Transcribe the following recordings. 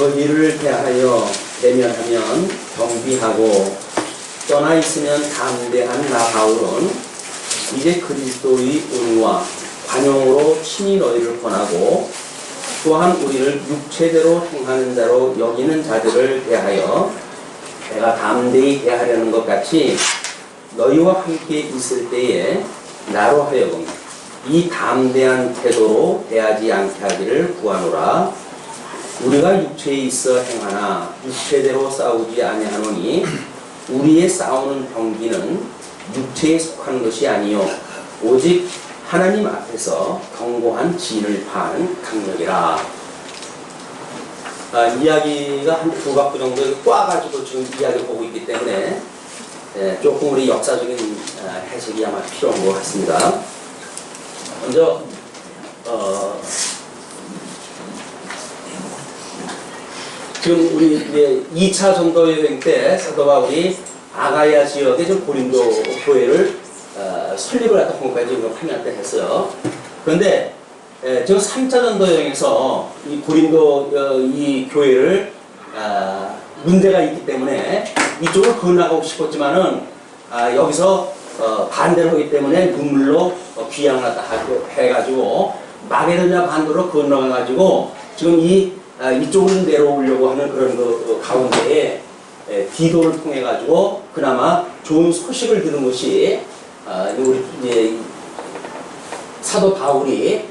너희를 대하여 대면하면 겸비하고 떠나 있으면 담대한 나 바울은 이제 그리스도의 은혜와 관용으로 친히 너희를 권하고 또한 우리를 육체대로 행하는 자로 여기는 자들을 대하여 내가 담대히 대하려는 것 같이 너희와 함께 있을 때에 나로 하여금 이 담대한 태도로 대하지 않게 하기를 구하노라. 우리가 육체에 있어 행하나 육체대로 싸우지 아니하노니 우리의 싸우는 병기는 육체에 속한 것이 아니요 오직 하나님 앞에서 견고한 진을 파는 강력이라. 이야기가 한 두 각부 정도 꽈가지고 지금 이야기를 보고 있기 때문에 조금 우리 역사적인 해석이 아마 필요한 것 같습니다. 먼저 지금 우리 이제 2차 전도 여행 때 사도 바울이 아가야 지역의 좀 고린도 교회를 설립을 갖다 공까지 지금 판매할 때 했어요. 그런데 지금 3차 전도 여행에서 이 고린도 이 교회를 문제가 있기 때문에 이쪽을 건너가고 싶었지만은 여기서 반대를 하기 때문에 눈물로 귀향을 갖다 해가지고 마게도냐 반도로 건너가가지고 지금 이쪽으로 내려오려고 하는 그런 그 가운데에 디도를 통해 가지고 그나마 좋은 소식을 들은 것이 우리 이제 사도 바울이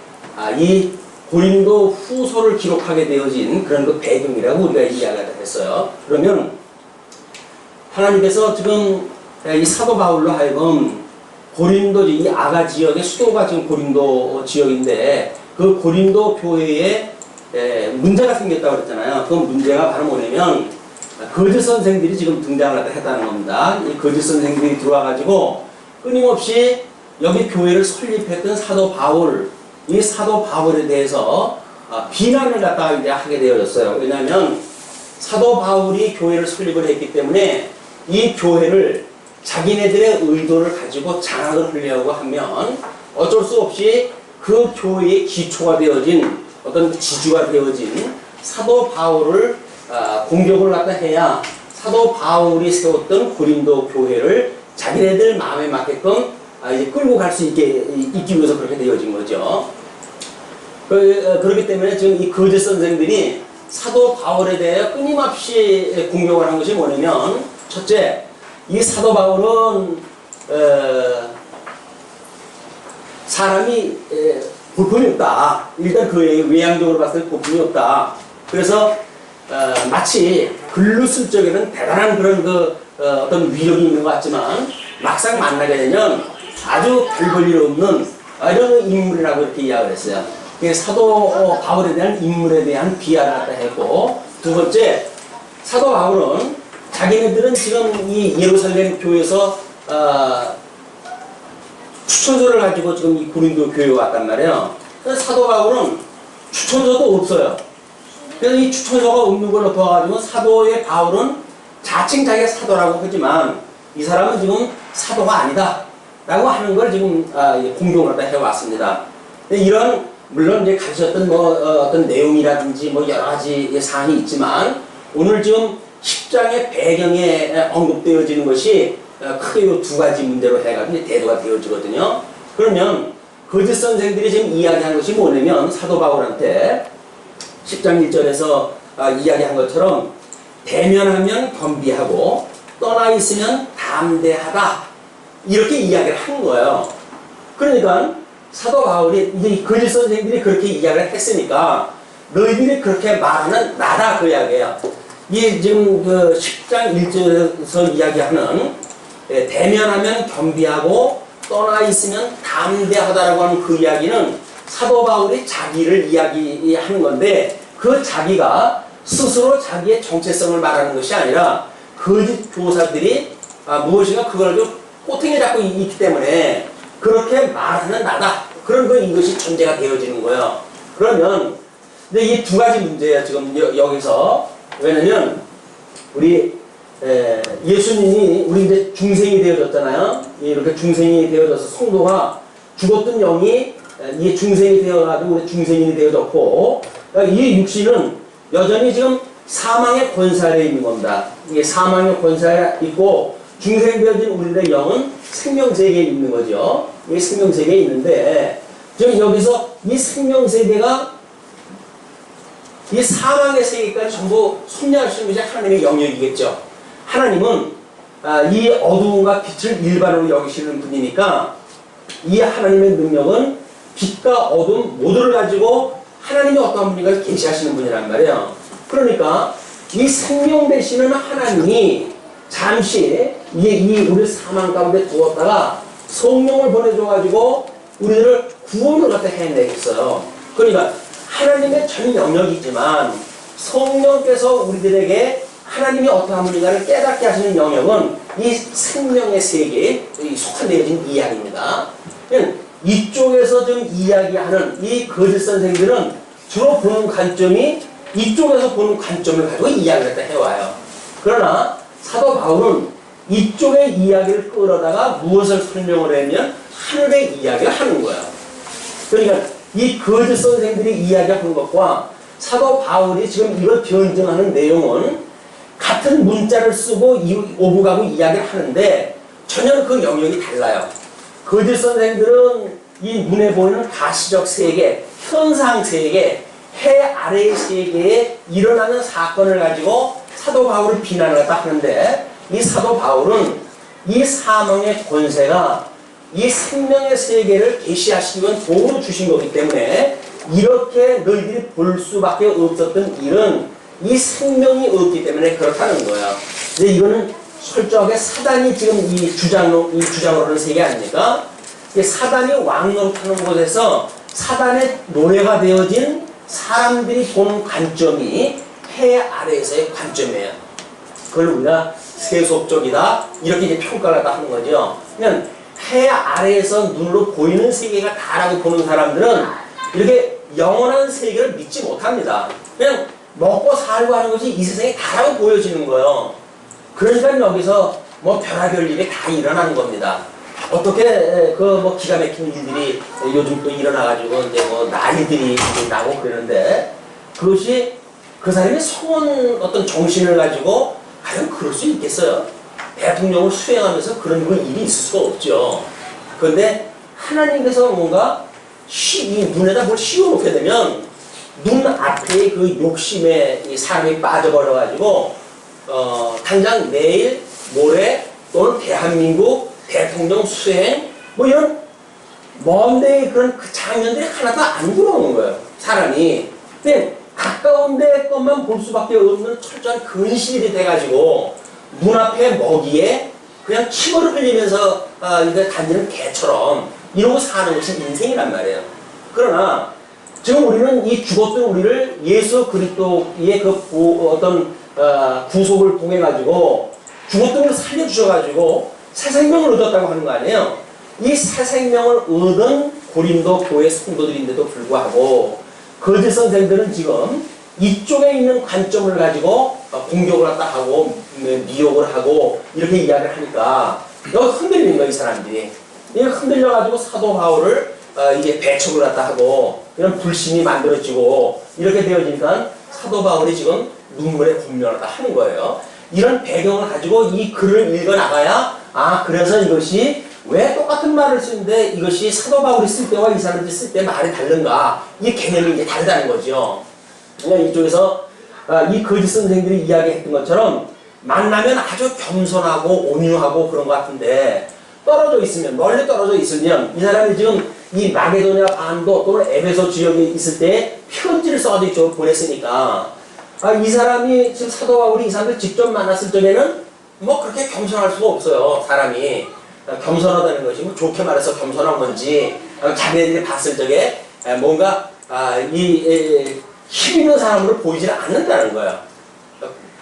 이 고린도 후서를 기록하게 되어진 그런 그 배경이라고 우리가 이야기를 했어요. 그러면 하나님께서 지금 이 사도 바울로 하여금 고린도 이 아가 지역의 수도가 지금 고린도 지역인데 그 고린도 교회에 문제가 생겼다고 그랬잖아요. 그 문제가 바로 뭐냐면 거짓 선생들이 지금 등장을 했다는 겁니다. 이 거짓 선생들이 들어와가지고 끊임없이 여기 교회를 설립했던 사도 바울, 이 사도 바울에 대해서 비난을 갖다가 이제 하게 되어졌어요. 왜냐하면 사도 바울이 교회를 설립을 했기 때문에 이 교회를 자기네들의 의도를 가지고 장악을 하려고 하면 어쩔 수 없이 그 교회의 기초가 되어진 어떤 지주가 되어진 사도 바울을 공격을 갖다 해야 사도 바울이 세웠던 고린도 교회를 자기네들 마음에 맞게끔 이제 끌고 갈 수 있기 위해서 그렇게 되어진 거죠. 그렇기 때문에 지금 이 거짓 선생들이 사도 바울에 대해 끊임없이 공격을 한 것이 뭐냐면, 첫째, 이 사도 바울은 사람이 볼품이 없다. 일단 그 외향적으로 봤을 때 볼품이 없다. 그래서 마치 글로 쓸 적에는 대단한 그런 어떤 위력이 있는 것 같지만 막상 만나게 되면 아주 별 볼 일 없는 이런 인물이라고 이렇게 이야기를 했어요. 사도 바울에 대한 인물에 대한 비하를 갖다 했고, 두 번째, 사도 바울은 자기네들은 지금 이 예루살렘 교회에서 추천서를 가지고 지금 이 고린도 교회에 왔단 말이에요. 사도 바울은 추천서도 없어요. 그래서 이 추천서가 없는 걸로 봐가지고 사도의 바울은 자칭 자기가 사도라고 하지만 이 사람은 지금 사도가 아니다 라고 하는 걸 지금 공경을 갖다 해왔습니다. 이런 물론 이제 가르쳤던 어떤 내용이라든지 여러 가지 사항이 있지만 오늘 지금 10장의 배경에 언급되어지는 것이 크게 이 두 가지 문제로 해가지고 대두가 되어지거든요. 그러면 거짓 선생들이 지금 이야기한 것이 뭐냐면 사도 바울한테 10장 1절에서 이야기한 것처럼 대면하면 겸비하고 떠나 있으면 담대하다 이렇게 이야기를 한 거예요. 그러니까 사도 바울이 이제 거짓 선생들이 그렇게 이야기를 했으니까 너희들이 그렇게 말하는 나다 그 이야기예요. 이게 지금 그 10장 1절에서 이야기하는 대면하면 겸비하고 떠나 있으면 담대하다라고 하는 그 이야기는 사도 바울이 자기를 이야기하는 건데 그 자기가 스스로 자기의 정체성을 말하는 것이 아니라 거짓 교사들이 무엇인가 그걸 좀 꼬탱이 잡고 있기 때문에 그렇게 말하는 나다. 그런 이것이 전제가 되어지는 거예요. 그러면 근데 이 두 가지 문제예요. 지금 여기서. 왜냐면 우리 예수님이 우리 이제 중생이 되어졌잖아요. 이렇게 중생이 되어져서 성도가 죽었던 영이 이 중생이 되어가지고 우리 중생인이 되어졌고 이 육신은 여전히 지금 사망의 권세 아래 있는 겁니다. 이게 사망의 권세가 있고 중생되어진 우리들의 영은 생명세계에 있는 거죠. 이게 생명세계에 있는데 지금 여기서 이 생명세계가 이 사망의 세계까지 전부 섭리할 수 있는 것이 하나님의 영역이겠죠. 하나님은 이 어두움과 빛을 일반으로 여기시는 분이니까 이 하나님의 능력은 빛과 어둠 모두를 가지고 하나님이 어떠한 분인가를 계시하시는 분이란 말이에요. 그러니까 이 생명 되시는 하나님이 잠시 이 우리 사망 가운데 두었다가 성령을 보내줘가지고 우리를 구원을 갖다 해내겠어요. 그러니까 하나님의 전 영역이지만 성령께서 우리들에게 하나님이 어떠한 분인가를 깨닫게 하시는 영역은 이 생명의 세계에 속한되어진 이야기입니다. 이쪽에서 좀 이야기하는 이 거짓 선생들은 주로 보는 관점이 이쪽에서 보는 관점을 가지고 이야기를 갖다 해와요. 그러나 사도 바울은 이쪽의 이야기를 끌어다가 무엇을 설명을 하면 하늘의 이야기를 하는 거예요. 그러니까 이 거짓 선생들이 이야기하는 것과 사도 바울이 지금 이걸 변증하는 내용은 같은 문자를 쓰고 오부가고 이야기를 하는데 전혀 그 영역이 달라요. 거짓 선생들은 이 눈에 보이는 가시적 세계, 현상 세계, 해 아래의 세계에 일어나는 사건을 가지고 사도 바울을 비난을 갖다 하는데 이 사도 바울은 이 사망의 권세가 이 생명의 세계를 계시하시기 위한 도구로 주신 거기 때문에 이렇게 너희들이 볼 수밖에 없었던 일은 이 생명이 없기 때문에 그렇다는 거예요. 근데 이거는 철저하게 사단이 지금 이 주장으로 하는 세계 아닙니까? 사단이 왕노릇하는 곳에서 사단의 노예가 되어진 사람들이 보는 관점이 해 아래에서의 관점이에요. 그걸 우리가 세속적이다 이렇게 이제 평가를 하는 거죠. 그냥 해 아래에서 눈으로 보이는 세계가 다라고 보는 사람들은 이렇게 영원한 세계를 믿지 못합니다. 그냥 먹고 살고 하는 것이 이 세상에 다라고 보여지는 거예요. 그러니까 여기서 뭐 별의별 일이 다 일어나는 겁니다. 어떻게 그 뭐 기가 막히는 일들이 요즘 또 일어나가지고 이제 뭐 난리들이 나고 그러는데 그것이 그 사람이 성원 어떤 정신을 가지고 과연 그럴 수 있겠어요? 대통령을 수행하면서 그런 일이 있을 수가 없죠. 그런데 하나님께서 뭔가 이 눈에다 뭘 씌워놓게 되면 눈 앞에 그 욕심에 이 사람이 빠져버려가지고 당장 내일, 모레 또는 대한민국 대통령 수행 뭐 이런 먼데 그런 그 장면들이 하나도 안 들어오는 거예요. 사람이. 근데 가까운 데 것만 볼 수밖에 없는 철저한 근실이 돼가지고 눈앞에 먹이에 그냥 침을 흘리면서 이제 다니는 개처럼 이러고 사는 것이 인생이란 말이에요. 그러나 지금 우리는 이 죽었던 우리를 예수 그리스도의 그 어떤 구속을 통해 가지고 죽었던 걸 살려주셔가지고 새 생명을 얻었다고 하는 거 아니에요. 이 새 생명을 얻은 고린도 교회 성도들인데도 불구하고 거짓 선생들은 지금 이쪽에 있는 관점을 가지고 공격을 갖다 하고 미혹을 하고 이렇게 이야기를 하니까 여기 흔들리는 거야 이 사람들이. 이 흔들려가지고 사도 바울을 이게 배척을 갖다 하고 이런 불신이 만들어지고 이렇게 되어지니까 사도 바울이 지금 눈물에 분명하다 하는 거예요. 이런 배경을 가지고 이 글을 읽어 나가야 그래서 이것이 왜 똑같은 말을 쓰는데 이것이 사도 바울이 쓸 때와 이 사람들이 쓸 때 말이 다른가 이 개념이 이제 다르다는 거죠. 그냥 이쪽에서 이 거짓 선생들이 이야기했던 것처럼 만나면 아주 겸손하고 온유하고 그런 것 같은데 떨어져 있으면 멀리 떨어져 있으면 이 사람이 지금 이 마게도냐 반도 또는 에베소 지역에 있을 때 편지를 써가지고 이쪽으로 보냈으니까 이 사람이 지금 사도 바울이 이 사람을 직접 만났을 적에는 뭐 그렇게 겸손할 수가 없어요. 사람이 겸손하다는 것이 뭐 좋게 말해서 겸손한 건지 자기네들이 봤을 적에 뭔가 힘 있는 사람으로 보이지는 않는다는 거예요.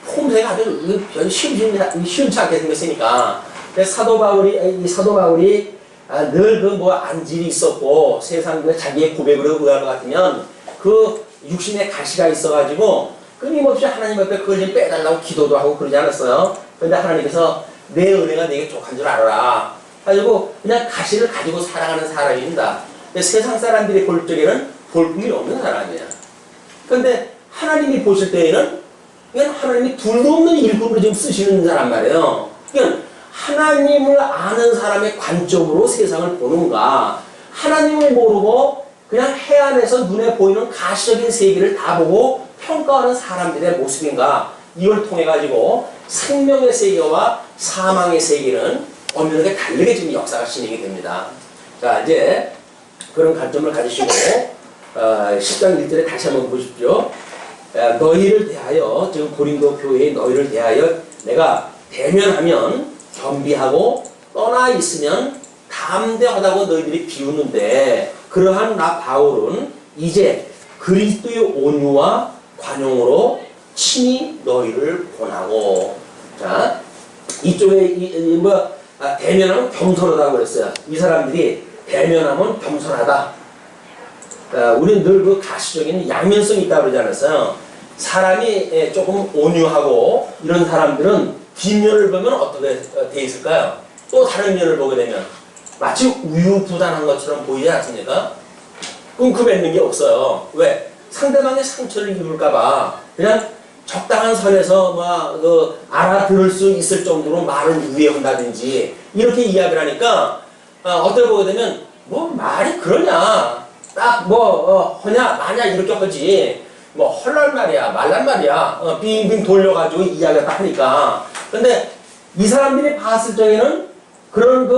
폼새가 아주 시원치 않게 생겼으니까. 그래서 사도 바울이 늘 그 뭐 안질이 있었고 세상 그 자기의 고백으로 의할 것 같으면 그 육신의 가시가 있어가지고 끊임없이 하나님 앞에 그걸 좀 빼달라고 기도도 하고 그러지 않았어요. 그런데 하나님께서 내 은혜가 내게 족한 줄 알아라. 가지고 그냥 가시를 가지고 살아가는 사람입니다. 세상 사람들이 볼 적에는 볼품이 없는 사람이에요. 그런데 하나님이 보실 때에는 이건 하나님이 둘도 없는 일꾼으로 지금 쓰시는 사람 말이에요. 그러니까 하나님을 아는 사람의 관점으로 세상을 보는가, 하나님을 모르고 그냥 해안에서 눈에 보이는 가시적인 세계를 다 보고 평가하는 사람들의 모습인가, 이걸 통해 가지고 생명의 세계와 사망의 세계는 엄연하게 다르게 지금 역사가 진행이 됩니다. 자, 이제 그런 관점을 가지시고 10장 1절에 다시 한번 보십시오. 너희를 대하여, 지금 고린도 교회의 너희를 대하여 내가 대면하면 겸비하고 떠나 있으면 담대하다고 너희들이 비웃는데, 그러한 나 바울은 이제 그리스도의 온유와 관용으로 친히 너희를 권하고. 자, 이쪽에 대면하면 겸손하다고 그랬어요. 이 사람들이 대면하면 겸손하다. 우리는 늘 그 가시적인 양면성이 있다고 그러지 않았어요. 사람이 조금 온유하고 이런 사람들은 뒷면을 보면 어떻게 돼 있을까요? 또 다른 면을 보게 되면 마치 우유부단한 것처럼 보이지 않습니까? 끙끙 게 없어요. 왜? 상대방의 상처를 입을까봐 그냥 적당한 선에서 알아들을 수 있을 정도로 말을 유예한다든지 이렇게 이야기를 하니까 어떻게 보게 되면 말이 그러냐, 딱 허냐 마냐 이렇게 하지, 헐란 말이야 말란 말이야 빙빙 돌려가지고 이야기를 딱 하니까. 근데 이 사람들이 봤을 적에는 그런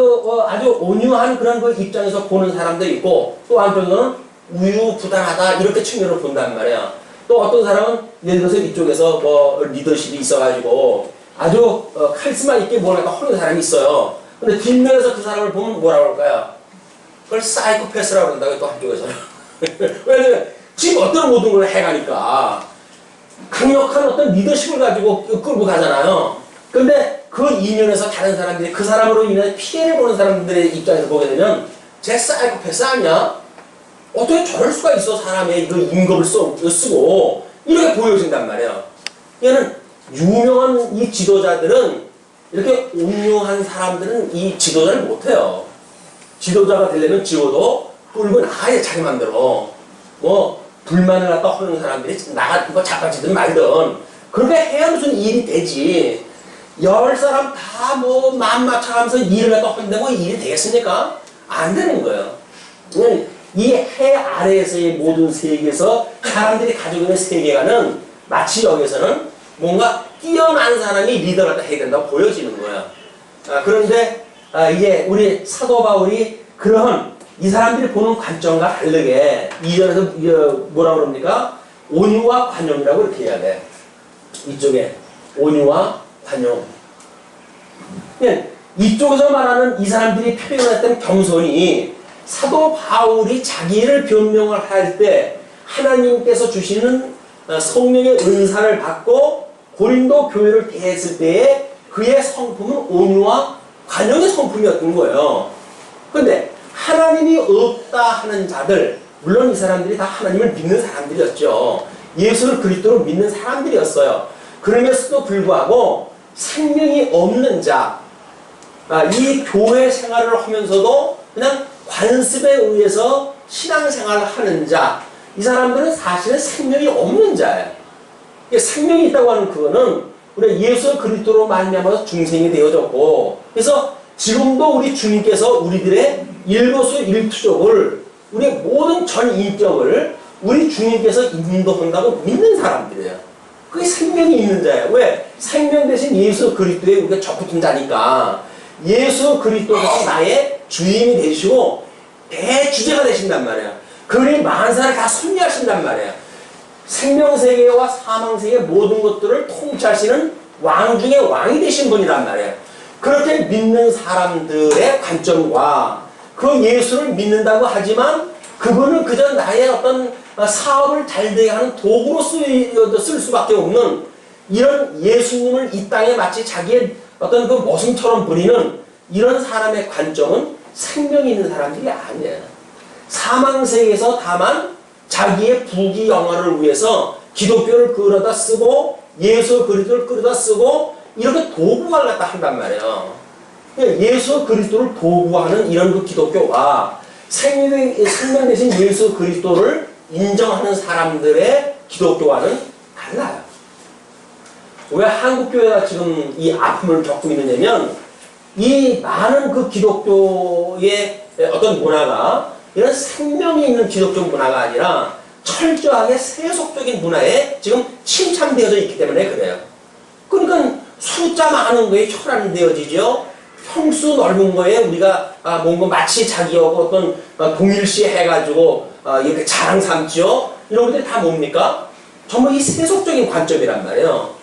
아주 온유한 그런 입장에서 보는 사람도 있고, 또 한편으로는 우유부단하다 이렇게 측면으로 본단 말이야. 또 어떤 사람은 예를 들어서 이쪽에서 리더십이 있어가지고 아주 카리스마 있게 뭐랄까 하는 사람이 있어요. 근데 뒷면에서 그 사람을 보면 뭐라고 할까요? 그걸 사이코패스라고 그런다고, 또 한쪽에서는. 왜냐면 지금 어떤 모든 걸 해가니까 강력한 어떤 리더십을 가지고 끌고 가잖아요. 근데 그 이면에서 다른 사람들이 그 사람으로 인해 피해를 보는 사람들의 입장에서 보게 되면 쟤 사이코패스 아니야? 어떻게 저럴 수가 있어? 사람의 그 임금을 쓰고 이렇게 보여진단 말이에요. 얘는 유명한 이 지도자들은, 이렇게 온유한 사람들은 이 지도자를 못해요. 지도자가 되려면 지워도 끌고 나가야 자기 맘대로. 불만을 갖다 하는 사람들이 자빠지든 말든 그렇게 해야 무슨 일이 되지. 10사람 다 마음 맞춰가면서 일을 갖다 하는데 일이 되겠습니까? 안 되는 거예요. 이 해 아래에서의 모든 세계에서 사람들이 가지고 있는 세계관은 마치 여기서는 뭔가 뛰어난 사람이 리더를 해야 된다고 보여지는 거예요. 그런데 이제 우리 사도 바울이 그런 이 사람들이 보는 관점과 다르게 2절에서 뭐라고 그럽니까? 온유와 관용이라고 이렇게 해야 돼. 이쪽에 온유와 관용. 이쪽에서 말하는 이 사람들이 표현했던 겸손이 사도 바울이 자기를 변명을 할 때 하나님께서 주시는 성령의 은사를 받고 고린도 교회를 대했을 때에 그의 성품은 온유와 관용의 성품이었던 거예요. 그런데 하나님이 없다 하는 자들, 물론 이 사람들이 다 하나님을 믿는 사람들이었죠. 예수를 그리스도로 믿는 사람들이었어요. 그러면서도 불구하고 생명이 없는 자, 이 교회 생활을 하면서도 그냥 관습에 의해서 신앙생활을 하는 자, 이 사람들은 사실은 생명이 없는 자예요. 생명이 있다고 하는 그거는 우리 예수 그리스도로 말미암아서 중생이 되어졌고, 그래서 지금도 우리 주님께서 우리들의 일거수일투족을, 우리 모든 전 인격을 우리 주님께서 인도한다고 믿는 사람들이에요. 그게 생명이 있는 자예요. 왜? 생명 대신 예수 그리스도에 우리가 접붙은 자니까. 예수 그리스도께서 나의 주인이 되시고 대주제가 되신단 말이에요. 그분이 만사를 다 섭리하신단 말이에요. 생명세계와 사망세계 모든 것들을 통치하시는 왕 중에 왕이 되신 분이란 말이에요. 그렇게 믿는 사람들의 관점과 그 예수를 믿는다고 하지만 그분은 그저 나의 어떤 사업을 잘 되게 하는 도구로 쓸 수밖에 없는 이런 예수님을 이 땅에 마치 자기의 어떤 그 모습처럼 부리는 이런 사람의 관점은 생명이 있는 사람들이 아니에요. 사망세계에서 다만 자기의 부귀 영화를 위해서 기독교를 끌어다 쓰고 예수 그리스도를 끌어다 쓰고 이렇게 도구를 갖다 한단 말이에요. 예수 그리스도를 도구하는 이런 그 기독교와 생명 대신 예수 그리스도를 인정하는 사람들의 기독교와는 달라요. 왜 한국교회가 지금 이 아픔을 겪고 있느냐면 이 많은 그 기독교의 어떤 문화가 이런 생명이 있는 기독교 문화가 아니라 철저하게 세속적인 문화에 지금 침착되어져 있기 때문에 그래요. 그러니까 숫자 많은 거에 혈안되어지죠. 평수 넓은 거에 우리가 뭔가 마치 자기하고 어떤 동일시 해가지고 이렇게 자랑 삼죠. 이런 것들이 다 뭡니까? 정말 이 세속적인 관점이란 말이에요.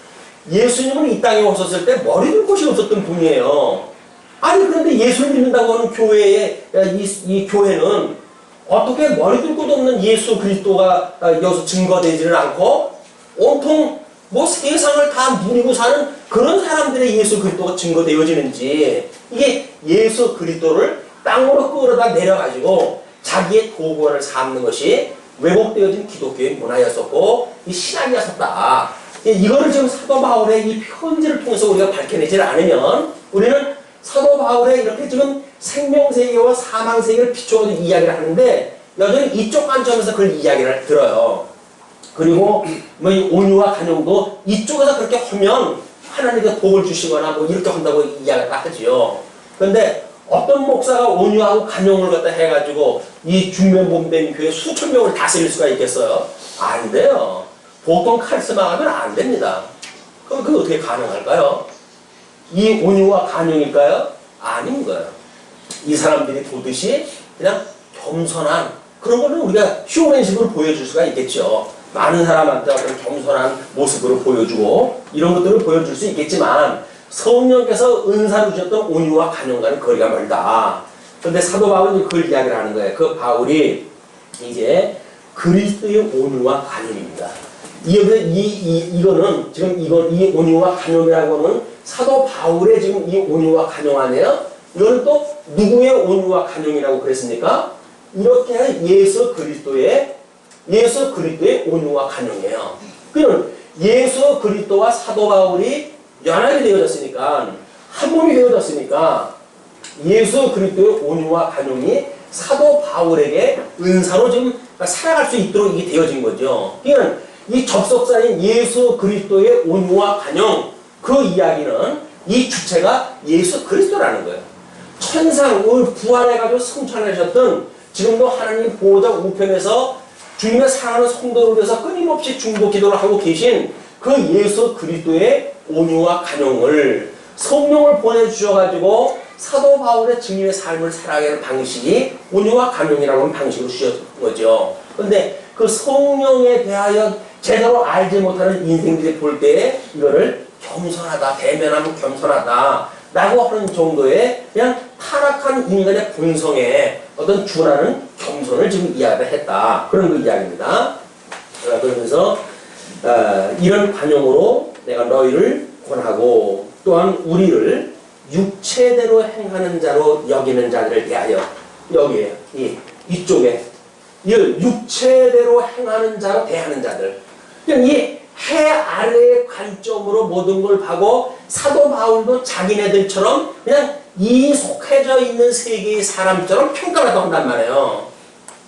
예수님은 이 땅에 오셨을 때 머리 둘 곳이 없었던 분이에요. 아니 그런데 예수를 믿는다고 하는 교회의 이 교회는 어떻게 머리 둘 곳 없는 예수 그리스도가 여기서 증거되지는 않고 온통 뭐 세상을 다 누리고 사는 그런 사람들의 예수 그리스도가 증거되어지는지, 이게 예수 그리스도를 땅으로 끌어다 내려가지고 자기의 도구원을 삼는 것이 왜곡되어진 기독교의 문화였었고 이 신학이었었다. 이거를 지금 사도 바울의 이 편지를 통해서 우리가 밝혀내지 않으면 우리는 사도 바울의 이렇게 지금 생명세계와 사망세계를 비추어서 이야기를 하는데 여전히 이쪽 관점에서 그걸 이야기를 들어요. 그리고 뭐 이 온유와 간용도 이쪽에서 그렇게 하면 하나님께서 복을 주시거나 뭐 이렇게 한다고 이야기를 하지요. 그런데 어떤 목사가 온유하고 간용을 갖다 해가지고 이 중면범된 교회 수천 명을 다스릴 수가 있겠어요? 안 돼요. 보통 카리스마하면 안 됩니다. 그럼 그게 어떻게 가능할까요? 이 온유와 간용일까요? 아닌 거예요. 이 사람들이 보듯이 그냥 겸손한 그런 거는 우리가 쇼맨십으로 보여줄 수가 있겠죠. 많은 사람한테 어떤 겸손한 모습으로 보여주고 이런 것들을 보여줄 수 있겠지만 성령께서 은사로 주셨던 온유와 간용과는 거리가 멀다. 그런데 사도 바울이 그걸 이야기를 하는 거예요. 그 바울이 이제 그리스도의 온유와 간용입니다. 이거는 지금 이 온유와 간용이라고 하는 사도 바울의 지금 이 온유와 간용 아니에요? 이거는 또 누구의 온유와 간용이라고 그랬습니까? 이렇게 예수 그리스도의 온유와 간용이에요. 그러면 예수 그리스도와 사도 바울이 연합이 되어졌으니까, 한 몸이 되어졌으니까 예수 그리스도의 온유와 간용이 사도 바울에게 은사로 지금 살아갈 수 있도록 이게 되어진 거죠. 그러니까 이 접속사인 예수 그리스도의 온유와 간용, 그 이야기는 이 주체가 예수 그리스도라는 거예요. 천상을 부활해가지고 승천하셨던 지금도 하나님 보호자 우편에서 주님의 사랑하는 성도를 위해서 끊임없이 중보 기도를 하고 계신 그 예수 그리스도의 온유와 간용을 성령을 보내주셔가지고 사도 바울의 증인의 삶을 살아가게 하는 방식이 온유와 간용이라고 하는 방식으로 주셨던 거죠. 그런데 그 성령에 대하여 제대로 알지 못하는 인생들이 볼 때에 이거를 겸손하다, 대면하면 겸손하다 라고 하는 정도의 그냥 타락한 인간의 본성에 어떤 준하는 겸손을 지금 이야기를 했다. 그런 그 이야기입니다. 그러면서 이런 간용으로 내가 너희를 권하고 또한 우리를 육체대로 행하는 자로 여기는 자들을 대하여, 여기에 이쪽에 이 육체대로 행하는 자로 대하는 자들, 그냥 이 해 아래의 관점으로 모든 걸 봐고 사도 바울도 자기네들처럼 그냥 이 속해져 있는 세계의 사람처럼 평가를 한단 말이에요.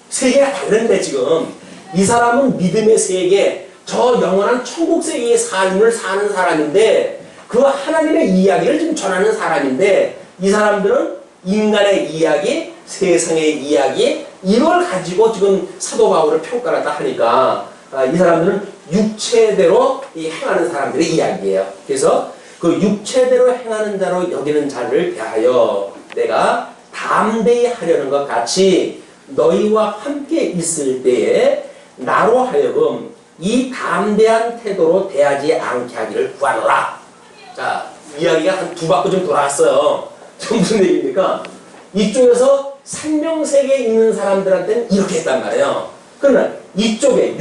세계가 다른데 지금 이 사람은 믿음의 세계, 저 영원한 천국 세계의 삶을 사는 사람인데 그 하나님의 이야기를 지금 전하는 사람인데 이 사람들은 인간의 이야기, 세상의 이야기, 이걸 가지고 지금 사도 바울을 평가를 하니까 이 사람들은 육체대로 행하는 사람들의 이야기예요. 그래서 그 육체대로 행하는 자로 여기는 자를 대하여 내가 담대히 하려는 것 같이 너희와 함께 있을 때에 나로 하여금 이 담대한 태도로 대하지 않게 하기를 구하노라. 자, 이야기가 한 두 바퀴 좀 돌아왔어요. 지금 무슨 얘기입니까? 이쪽에서 생명세계에 있는 사람들한테는 이렇게 했단 말이에요. 그러나 이쪽에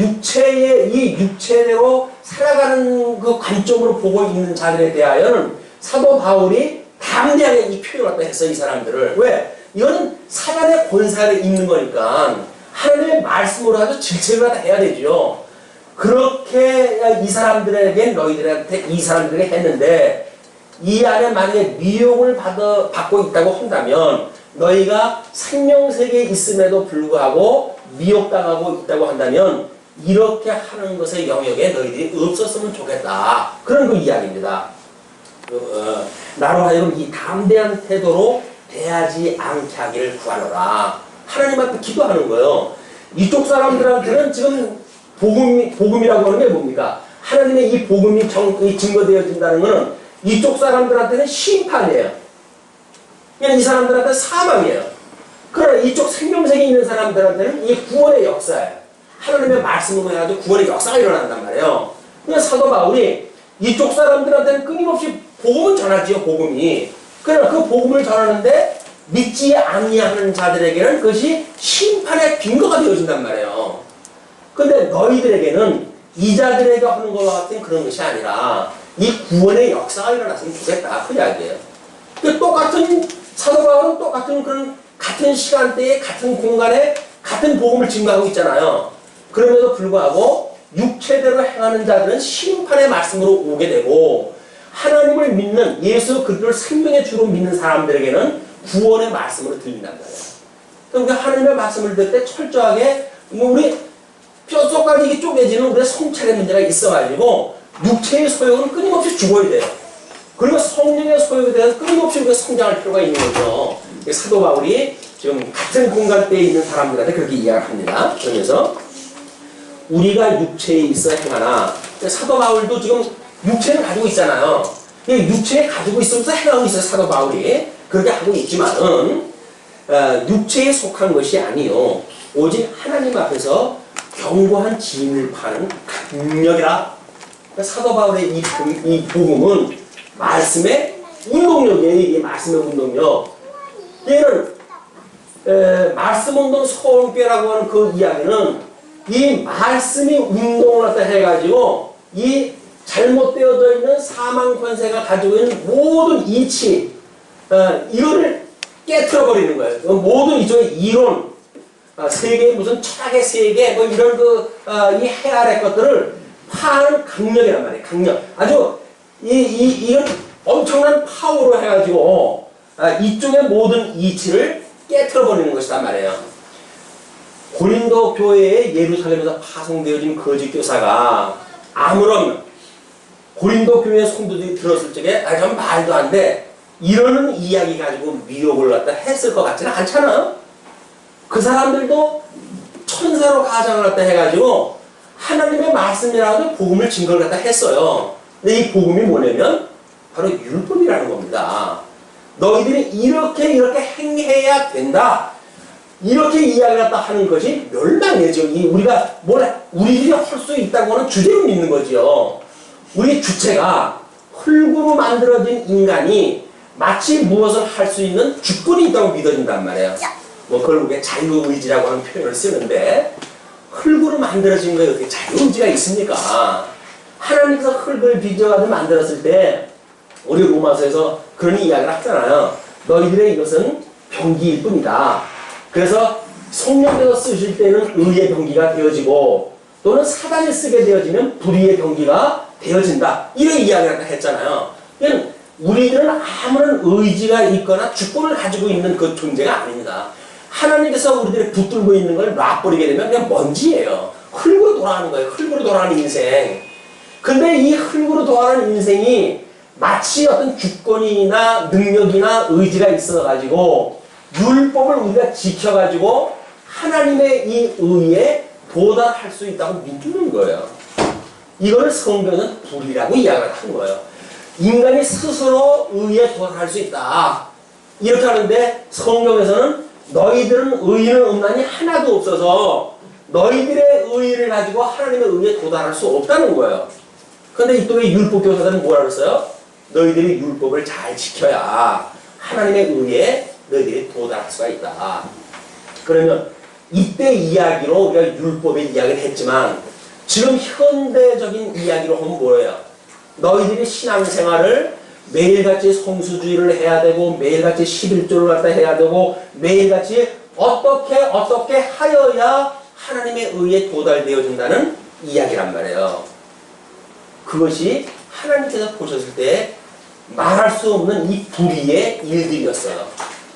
이 육체대로 살아가는 그 관점으로 보고 있는 자들에 대하여는 사도 바울이 담대하게 이 표현을 갖다 했어, 이 사람들을. 왜? 이거는 사단의 권세 아래 있는 거니까 하나님의 말씀으로 아주 질책을 갖다 해야 되죠. 그렇게 이 사람들에게, 너희들한테 이 사람들에게 했는데 이 안에 만약에 미혹을 받고 있다고 한다면, 너희가 생명세계에 있음에도 불구하고 미혹당하고 있다고 한다면 이렇게 하는 것의 영역에 너희들이 없었으면 좋겠다. 그런 그 이야기입니다. 나로 하여금 이 담대한 태도로 대하지 않게 하기를 구하노라. 하나님 앞에 기도하는 거예요. 이쪽 사람들한테는 지금 복음이라고 하는 게 뭡니까? 하나님의 이 복음이 증거되어진다는 것은 이쪽 사람들한테는 심판이에요. 그냥 이 사람들한테는 사망이에요. 그러나 이쪽 생명색이 있는 사람들한테는 이 구원의 역사예요. 하나님의 말씀으로 해가지고 구원의 역사가 일어난단 말이에요. 그냥 사도 바울이 이쪽 사람들한테는 끊임없이 복음을 전하지요, 복음이. 그러나 그 복음을 전하는데 믿지 아니하는 자들에게는 그것이 심판의 빈거가 되어진단 말이에요. 근데 너희들에게는 이자들에게 하는 것과 같은 그런 것이 아니라 이 구원의 역사가 일어났으면 좋겠다. 그 이야기예요. 똑같은 사도 바울은 똑같은 그런 같은 시간대에 같은 공간에 같은 복음을 증거하고 있잖아요. 그럼에도 불구하고 육체대로 행하는 자들은 심판의 말씀으로 오게 되고 하나님을 믿는 예수 그리스도를 생명의 주로 믿는 사람들에게는 구원의 말씀으로 들린단 말이에요. 그러니까 하나님의 말씀을 들을 때 철저하게 우리 뼛속까지 이게 쪼개지는 우리의 성찰의 문제가 있어가지고 육체의 소욕은 끊임없이 죽어야 돼요. 그리고 성령의 소욕에 대해서 끊임없이 우리가 성장할 필요가 있는 거죠. 사도 바울이 지금 같은 공간대에 있는 사람들한테 그렇게 이야기를 합니다. 그러면서 우리가 육체에 있어 행하나 사도 바울도 지금 육체를 가지고 있잖아요. 육체에 가지고 있으면서 행하고 있어요. 사도 바울이 그렇게 하고 있지만은 육체에 속한 것이 아니요 오직 하나님 앞에서 견고한 진을 파는 능력이라. 사도 바울의 이 복음은 말씀의 운동력이에요. 이게 말씀의 운동력. 얘는 말씀운동 서울교회라고 하는 그 이야기는 이 말씀이 운동을 갖다 해가지고 이 잘못되어져 있는 사망 권세가 가지고 있는 모든 이치 이거를 깨트려버리는 거예요. 모든 이쪽의 이론 세계 무슨 철학의 세계 뭐 이런 이 해 아래 것들을 파는 강력이란 말이에요. 강력. 아주 이건 엄청난 파워로 해가지고 이쪽의 모든 이치를 깨트려버리는 것이란 말이에요. 고린도 교회에 예루살렘에서 파송되어진 거짓 교사가 아무런 고린도 교회 성도들이 들었을 적에 전 말도 안 돼 이러는 이야기 가지고 미혹을 갖다 했을 것 같지는 않잖아. 그 사람들도 천사로 가장을 갖다 해가지고 하나님의 말씀이라도 복음을 증거를 갖다 했어요. 근데 이 복음이 뭐냐면 바로 율법이라는 겁니다. 너희들이 이렇게 행해야 된다. 이렇게 이야기를 갖다 하는 것이 멸망이죠. 우리가 우리들이 할 수 있다고 하는 주제를 믿는 거죠. 우리 주체가 흙으로 만들어진 인간이 마치 무엇을 할 수 있는 주권이 있다고 믿어진단 말이에요. 그걸 우리가 자유의지라고 하는 표현을 쓰는데 흙으로 만들어진 거에 어떻게 자유의지가 있습니까? 하나님께서 흙을 빚어가지고 만들었을 때 우리 로마서에서 그런 이야기를 하잖아요. 너희들의 이것은 병기일 뿐이다. 그래서 성령께서 쓰실 때는 의의 병기가 되어지고 또는 사단이 쓰게 되어지면 불의의 병기가 되어진다. 이런 이야기를 했잖아요. 그러니까 우리들은 아무런 의지가 있거나 주권을 가지고 있는 그 존재가 아닙니다. 하나님께서 우리들이 붙들고 있는 걸 놔버리게 되면 그냥 먼지예요. 흙으로 돌아가는 거예요. 흙으로 돌아가는 인생. 근데 이 흙으로 돌아가는 인생이 마치 어떤 주권이나 능력이나 의지가 있어가지고 율법을 우리가 지켜가지고 하나님의 이 의에 도달할 수 있다고 믿는 거예요. 이거를 성경은 불이라고 이야기를 한 거예요. 인간이 스스로 의에 도달할 수 있다. 이렇게 하는데 성경에서는 너희들은 의는 없나니 하나도 없어서 너희들의 의를 가지고 하나님의 의에 도달할 수 없다는 거예요. 그런데 이쪽에 율법 교사들은 뭐라 그랬어요? 너희들이 율법을 잘 지켜야 하나님의 의에 너희들이 도달할 수가 있다. 그러면 이때 이야기로 우리가 율법의 이야기를 했지만 지금 현대적인 이야기로 하면 뭐예요? 너희들이 신앙생활을 매일같이 성수주의를 해야 되고 매일같이 11조를 갖다 해야 되고 매일같이 어떻게 하여야 하나님의 의에 도달되어진다는 이야기란 말이에요. 그것이 하나님께서 보셨을 때 말할 수 없는 이 불의의 일들이었어요.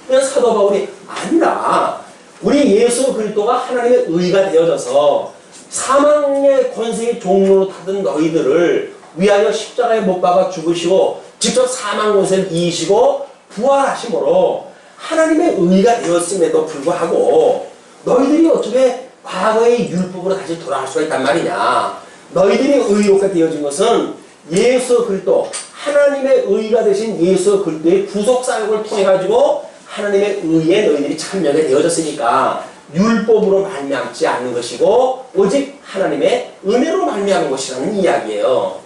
그래서 사도 바울이 아니라 우리 예수 그리스도가 하나님의 의가 되어져서 사망의 권세의 종로로 타던 너희들을 위하여 십자가에 못 박아 죽으시고 직접 사망 권세를 이기시고 부활하심으로 하나님의 의가 되었음에도 불구하고 너희들이 어떻게 과거의 율법으로 다시 돌아갈 수가 있단 말이냐. 너희들이 의롭게 되어진 것은 예수 그리스도 하나님의 의가 되신 예수 그리스도의 구속사역을 통해 가지고 하나님의 의에 너희들이 참여하게 되어졌으니까 율법으로 말미암지 않는 것이고 오직 하나님의 은혜로 말미암은 것이라는 이야기예요.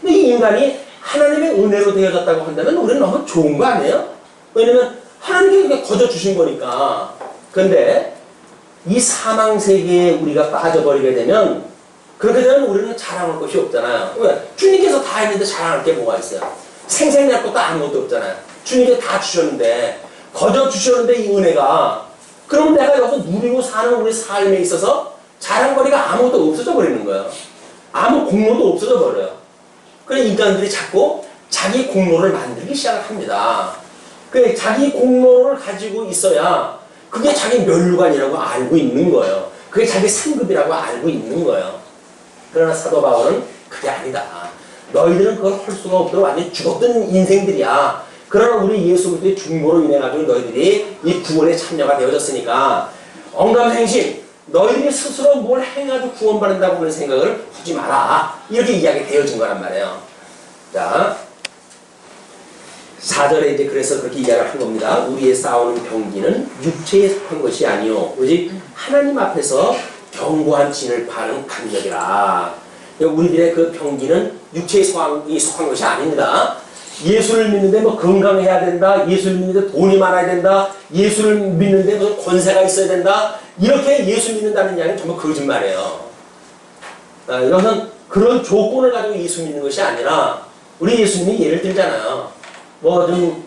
근데 이 인간이 하나님의 은혜로 되어졌다고 한다면 우리는 너무 좋은 거 아니에요? 왜냐면 하나님께 거저 주신 거니까. 그런데 이 사망 세계에 우리가 빠져버리게 되면 그렇게 되면 우리는 자랑할 것이 없잖아요. 왜? 주님께서 다 했는데 자랑할 게 뭐가 있어요? 생생날 것도 아무것도 없잖아요. 주님께서 다 주셨는데 거저 주셨는데 이 은혜가 그럼 내가 여기서 누리고 사는 우리 삶에 있어서 자랑거리가 아무것도 없어져 버리는 거예요. 아무 공로도 없어져 버려요. 그래 인간들이 자꾸 자기 공로를 만들기 시작을 합니다. 그 자기 공로를 가지고 있어야 그게 자기 면류관이라고 알고 있는 거예요. 그게 자기 상급이라고 알고 있는 거예요. 그러나 사도 바울은 그게 아니다. 너희들은 그걸 할 수가 없도록 완전히 죽었던 인생들이야. 그러나 우리 예수 그리스도의 중보로 인해 가지고 너희들이 이 구원에 참여가 되어졌으니까 언감생심 너희들이 스스로 뭘 행해가지고 구원받는다고 그런 생각을 하지 마라. 이렇게 이야기 되어진 거란 말이에요. 자, 4절에 이제 그래서 그렇게 이야기를 한 겁니다. 우리의 싸우는 병기는 육체에 속한 것이 아니요 오직 하나님 앞에서 견고한 진을 파는 강력이라. 우리들의 그 병기는 육체에 속한 것이 아닙니다. 예수를 믿는데 뭐 건강해야 된다. 예수를 믿는데 돈이 많아야 된다. 예수를 믿는데 무슨 권세가 있어야 된다. 이렇게 예수 믿는다는 이야기는 전부 거짓말이에요. 여기서는 그런 조건을 가지고 예수 믿는 것이 아니라 우리 예수님이 예를 들잖아요. 뭐 좀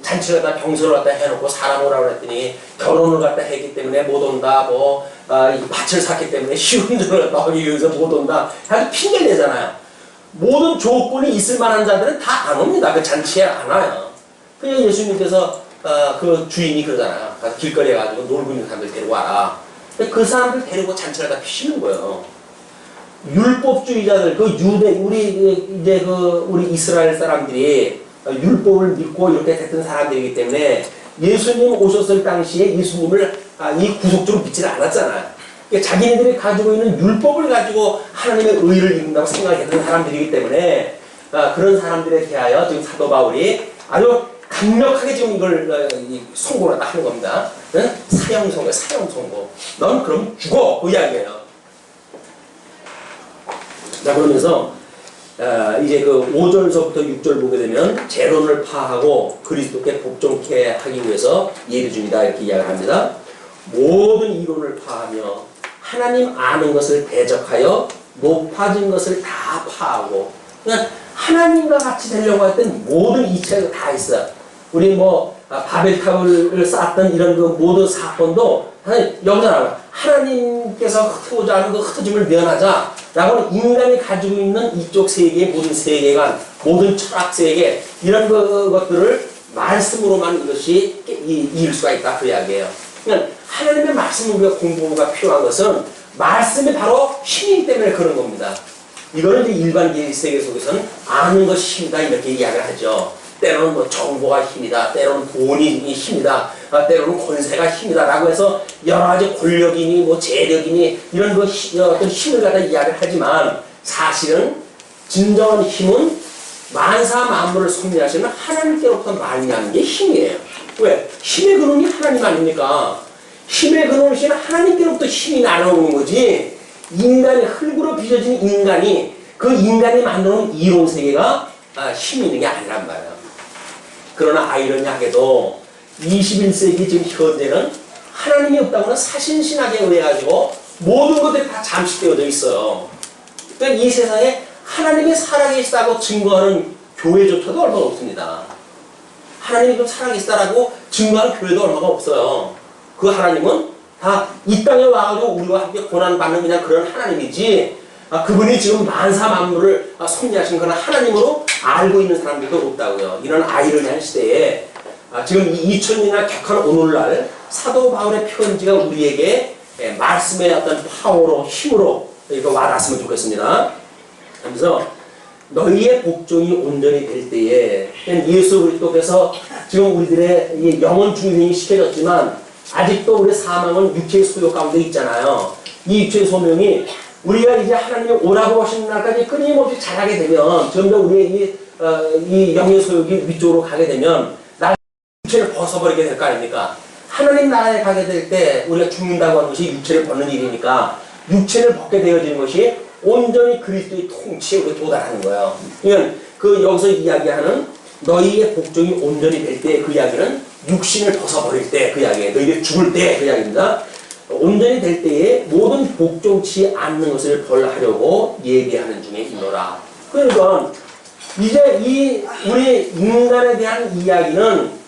잔치를 갖다 병설을 갖다 해놓고 사람 오라고 그랬더니 결혼을 갖다 했기 때문에 못 온다. 뭐 밭을 샀기 때문에 시운전을 갖다 하기 위해서 못 온다. 아주 핑계를 내잖아요. 모든 조건이 있을 만한 자들은 다 안 옵니다. 그 잔치에 안 와요. 그냥 예수님께서 그 주인이 그러잖아요. 길거리에 가지고 놀고 있는 사람들 데리고 와라. 그 사람들 데리고 잔치를 다 피시는 거예요. 율법주의자들, 그 유대, 우리 이스라엘 사람들이 율법을 믿고 이렇게 됐던 사람들이기 때문에 예수님 오셨을 당시에 예수님을 이 구속주로 믿지는 않았잖아요. 그러니까 자기네들이 가지고 있는 율법을 가지고 하나님의 의를 이룬다고 생각했던 사람들이기 때문에 그런 사람들에 대하여 지금 사도 바울이 아주 강력하게 지금 이걸 선고를 하는 겁니다. 사형 선고. 넌 그럼 죽어. 그 이야기예요. 자, 그러면서 이제 그 5절서부터 6절 보게 되면 재론을 파하고 그리스도께 복종케 하기 위해서 예비 중이다 이렇게 이야기를 합니다. 모든 이론을 파하며 하나님 아는 것을 대적하여 높아진 것을 다 파하고, 그러니까 하나님과 같이 되려고 했던 모든 이치가 다 있어요. 우리 뭐 바벨탑을 쌓았던 이런 그 모든 사건도 여기서 나와요. 하나님께서 흩어오자 하는 그 흩어짐을 면하자라고는 인간이 가지고 있는 이쪽 세계의 모든 세계관, 모든 철학 세계 이런 것들을 말씀으로만 이것이 이을 수가 있다 그 이야기예요. 그러니까 하나님의 말씀을 우리가 공부가 필요한 것은 말씀이 바로 힘이기 때문에 그런 겁니다. 이거는 이제 일반 세계 속에서는 아는 것이 힘이다 이렇게 이야기를 하죠. 때로는 뭐 정보가 힘이다, 때로는 돈이 힘이다, 때로는 권세가 힘이다 라고 해서 여러 가지 권력이니 뭐 재력이니 이런 거 어떤 힘을 갖다 이야기를 하지만 사실은 진정한 힘은 만사 만물을 섭리하시는 하나님께로부터 말미암는 게 힘이에요. 왜? 힘의 근원이 하나님 아닙니까? 힘의 근원이신 하나님께로부터 힘이 나오는 거지, 인간이 흙으로 빚어진 인간이 그 인간이 만드는 이론 세계가 힘이 있는 게 아니란 말이에요. 그러나 아이러니하게도 21세기 지금 현대는 하나님이 없다고는 사신신학에 의해 가지고 모든 것들이 다 잠식되어져 있어요. 그러니까 이 세상에 하나님이 살아계시다고 증거하는 교회조차도 얼마나 없습니다. 하나님이 좀 살아계시다라고 증거하는 교회도 얼마나 없어요. 그 하나님은 다 이 땅에 와가지고 우리와 함께 고난받는 그냥 그런 하나님이지, 그분이 지금 만사 만물을 섭리하신 그런 하나님으로 알고 있는 사람들도 없다고요. 이런 아이러니한 시대에 지금 2000년이나 격한 오늘날 사도 바울의 편지가 우리에게 말씀의 어떤 파워로, 힘으로 이거 와닿았으면 좋겠습니다. 그래서 너희의 복종이 온전히 될 때에, 예수 그리스도께서 지금 우리들의 이 영혼 중생이 시켜졌지만 아직도 우리 사망은 육체의 소유 가운데 있잖아요. 이 육체의 소명이 우리가 이제 하나님이 오라고 하시는 날까지 끊임없이 자라게 되면, 점점 우리의 이 영의 소욕이 위쪽으로 가게 되면 나 육체를 벗어버리게 될 거 아닙니까? 하나님 나라에 가게 될 때 우리가 죽는다고 하는 것이 육체를 벗는 일이니까 육체를 벗게 되어지는 것이 온전히 그리스도의 통치에 우리가 도달하는 거예요. 그러니까 그 여기서 이야기하는 너희의 복종이 온전히 될 때 그 이야기는 육신을 벗어버릴 때 그 이야기예요. 너희들이 죽을 때 그 이야기입니다. 온전히 될 때에 모든 복종치 않는 것을 벌하려고 예비하는 중에 있노라. 그러니까 이제 이 우리 인간에 대한 이야기는